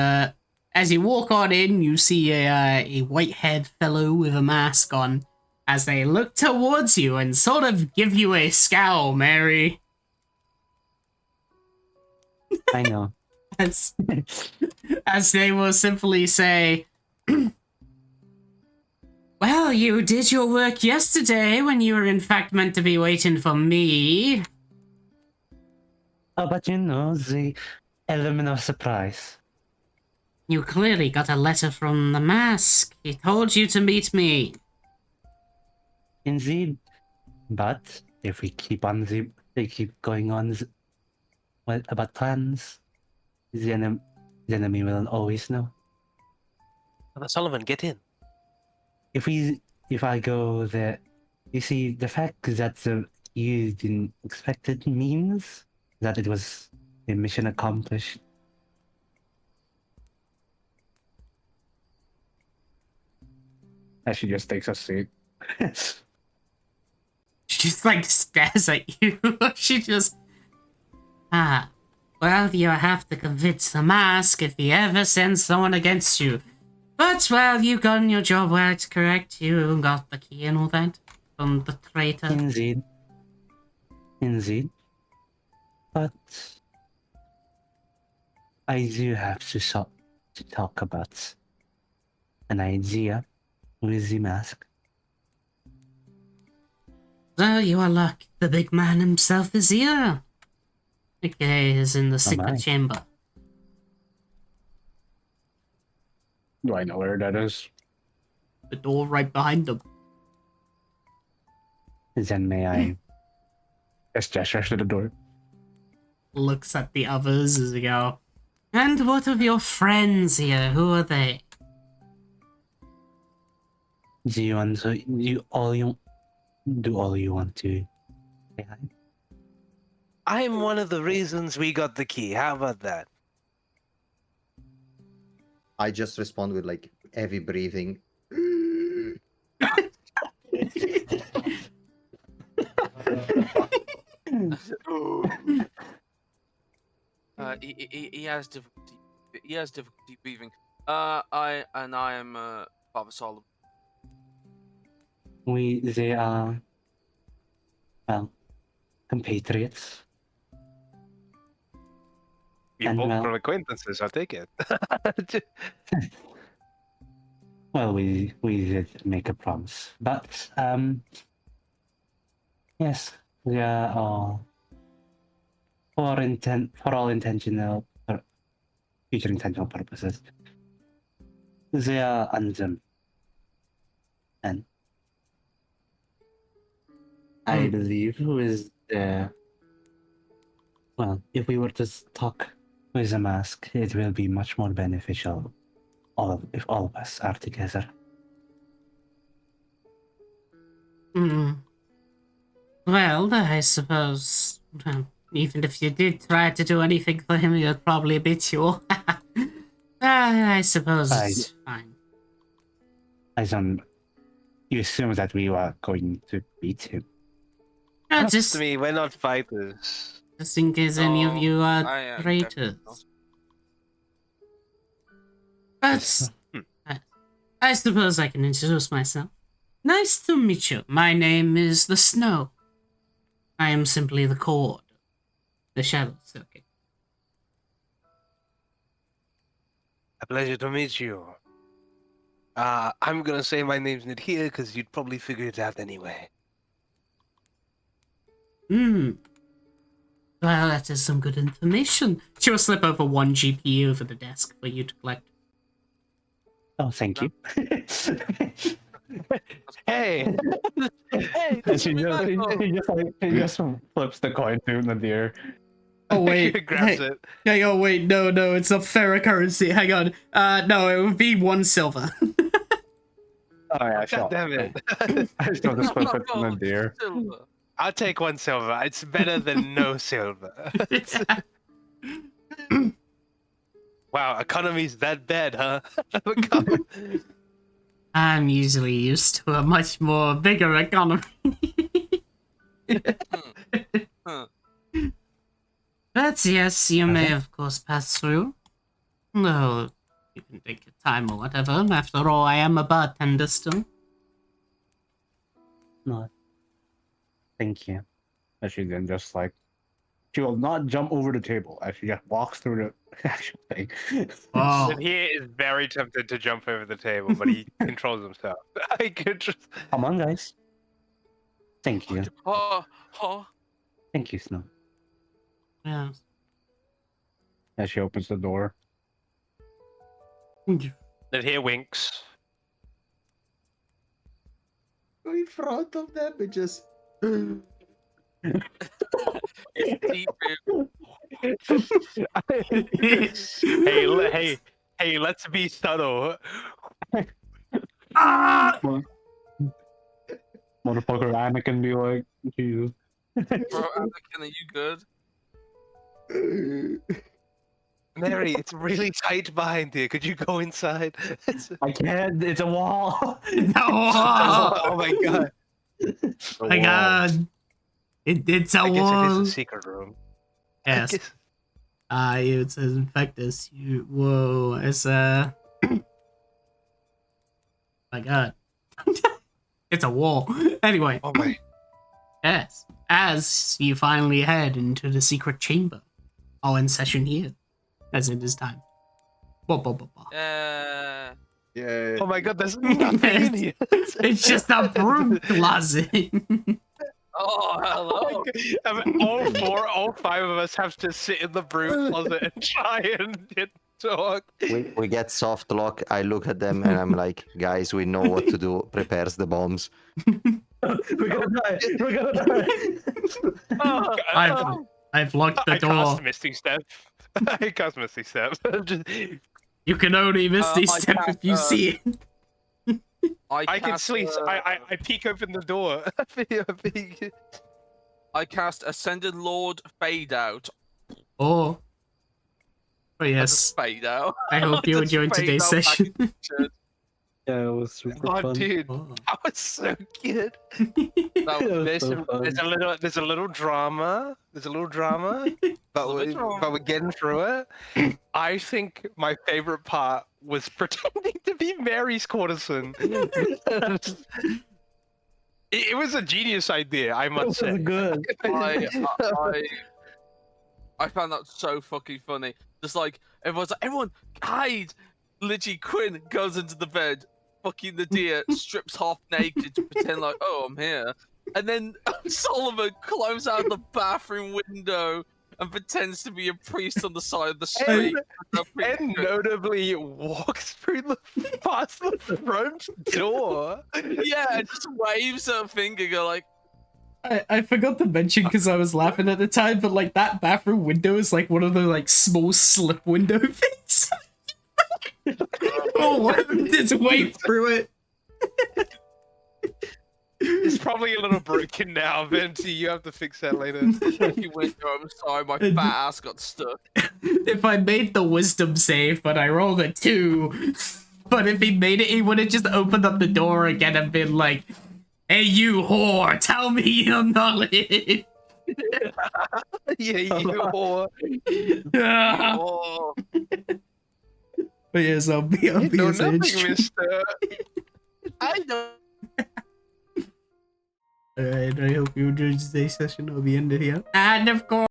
you walk on in, you see a white-haired fellow with a mask on as they look towards you and sort of give you a scowl, Mary. I know. As they will simply say, well, you did your work yesterday when you were in fact meant to be waiting for me. Oh, but you know, the element of surprise. You clearly got a letter from the mask. He told you to meet me. Indeed. But if we keep on they keep going on what about plans, the the enemy will always know. Sullivan, get in. If I go there, you see, the fact that you didn't expect it means that it was a mission accomplished. She just takes a seat. She just like stares at you. She just. Well, you have to convince the mask if he ever sends someone against you. But, well, you done your job well, it's correct. You got the key and all that from the traitor. Indeed. But I do have to talk about an idea with the mask. So, you are lucky. The big man himself is here. Okay, he's in the secret I? chamber. Do I know where that is? The door right behind them. Then may I just gesture to the door? Looks at the others as they go. And what of your friends here? Who are they? Do all you want to say hi? I'm one of the reasons we got the key. How about that? I just respond with like heavy breathing. He has difficulty. He has difficulty breathing. I am Father Solomon. They are, well, compatriots. You And both well- from acquaintances, I'll take it. Well, we did make a promise, but yes, we are all for all future intentional purposes. They are undone, and I believe with the well, if we were to talk with a mask, it will be much more beneficial. If all of us are together. Well, I suppose, even if you did try to do anything for him, he'd probably beat you. I suppose it's fine. You assume that we were going to beat him. Just Trust me, we're not fighters. in case any of No, you I are am traitors. definitely not. But I suppose I can introduce myself. Nice to meet you. My name is the Snow. I am simply the cord. The shadow circuit. A pleasure to meet you. I'm gonna say my name's not here because you'd probably figure it out anyway. Well, that is some good information. She will slip over one GPU over the desk for you to collect. Oh, thank you. Hey! Hey! And she just flips the coin to Nadir. Oh wait, Grabs it. Hang on, wait, no, it's not Ferra currency. Hang on. No, it would be 1 silver. Oh yeah, God damn it. I still just flip it to Nadir. Silver. I'll take 1 silver. It's better than no silver. Wow, economy's that bad, huh? I'm usually used to a much more bigger economy. But yes, you may of course pass through. No, you can take your time or whatever. After all, I am a bartender still. No. Thank you. And she then just like she will not jump over the table as she just walks through the actual thing. Oh, And he is very tempted to jump over the table, but he controls himself. I could just... Come on, guys. Thank you. Thank you, Snow. yeah. As she opens the door. And here winks. In front of them, it just. It's deep. Hey, let's be subtle. Ah! Motherfucker, Anakin be like, Jesus. Bro, Anakin, are you good? Mary, it's really tight behind here. Could you go inside? I can't. It's a wall. Oh my god. My God. It's a I guess it is wall. a secret room. I Yes. guess- It says infectus. Whoa, it's my God. It's a wall. Anyway, Oh my. yes. As you finally head into the secret chamber, all in session here, as it is time. Blah, blah, blah, blah. Yeah. Oh my god, there's nothing in here. It's just a broom closet. Oh, hello. All five of us have to sit in the broom closet and try and talk. We get soft lock. I look at them and I'm like, guys, we know what to do. Prepares the bombs. We're gonna die. We're gonna die. I've locked the I door. cast Misty Step. I cast Misty Step. You can only miss these I steps if you cast, see it. I can cast, sleep. I peek open the door. I cast Ascended Lord Fade Out. Oh. Oh I yes. just fade out. I hope you Just enjoyed fade today's out back session. into the Yeah, it was super Oh, fun. dude, Oh. that was so good. That was There's, so fun. there's a little drama. There's a little drama, but we're getting through it. I think my favorite part was pretending to be Mary's courtesan. It was a genius idea, I It must was say. good. I found that so fucking funny. Just like everyone's like, everyone hide. Literally, Quinn goes into the bed, fucking the deer, strips half naked to pretend like, oh, I'm here, and then Solomon climbs out the bathroom window and pretends to be a priest on the side of the street. And notably walks through past the front door. Yeah, and just waves her finger, go like, I forgot to mention because I was laughing at the time, but like that bathroom window is like one of the like small slip window things. Oh, just wave through it. It's probably a little broken now, Venti. You have to fix that later. "You window, I'm sorry, my fat ass got stuck." If I made the wisdom save, but I rolled a 2. But if he made it, he would have just opened up the door again and been like, "Hey, you whore, tell me your knowledge." Yeah, you whore. Oh, But yes, I'll be You know as nothing, edge. mister. I know. Alright, I hope you enjoyed today's session. I'll be ended here. And of course.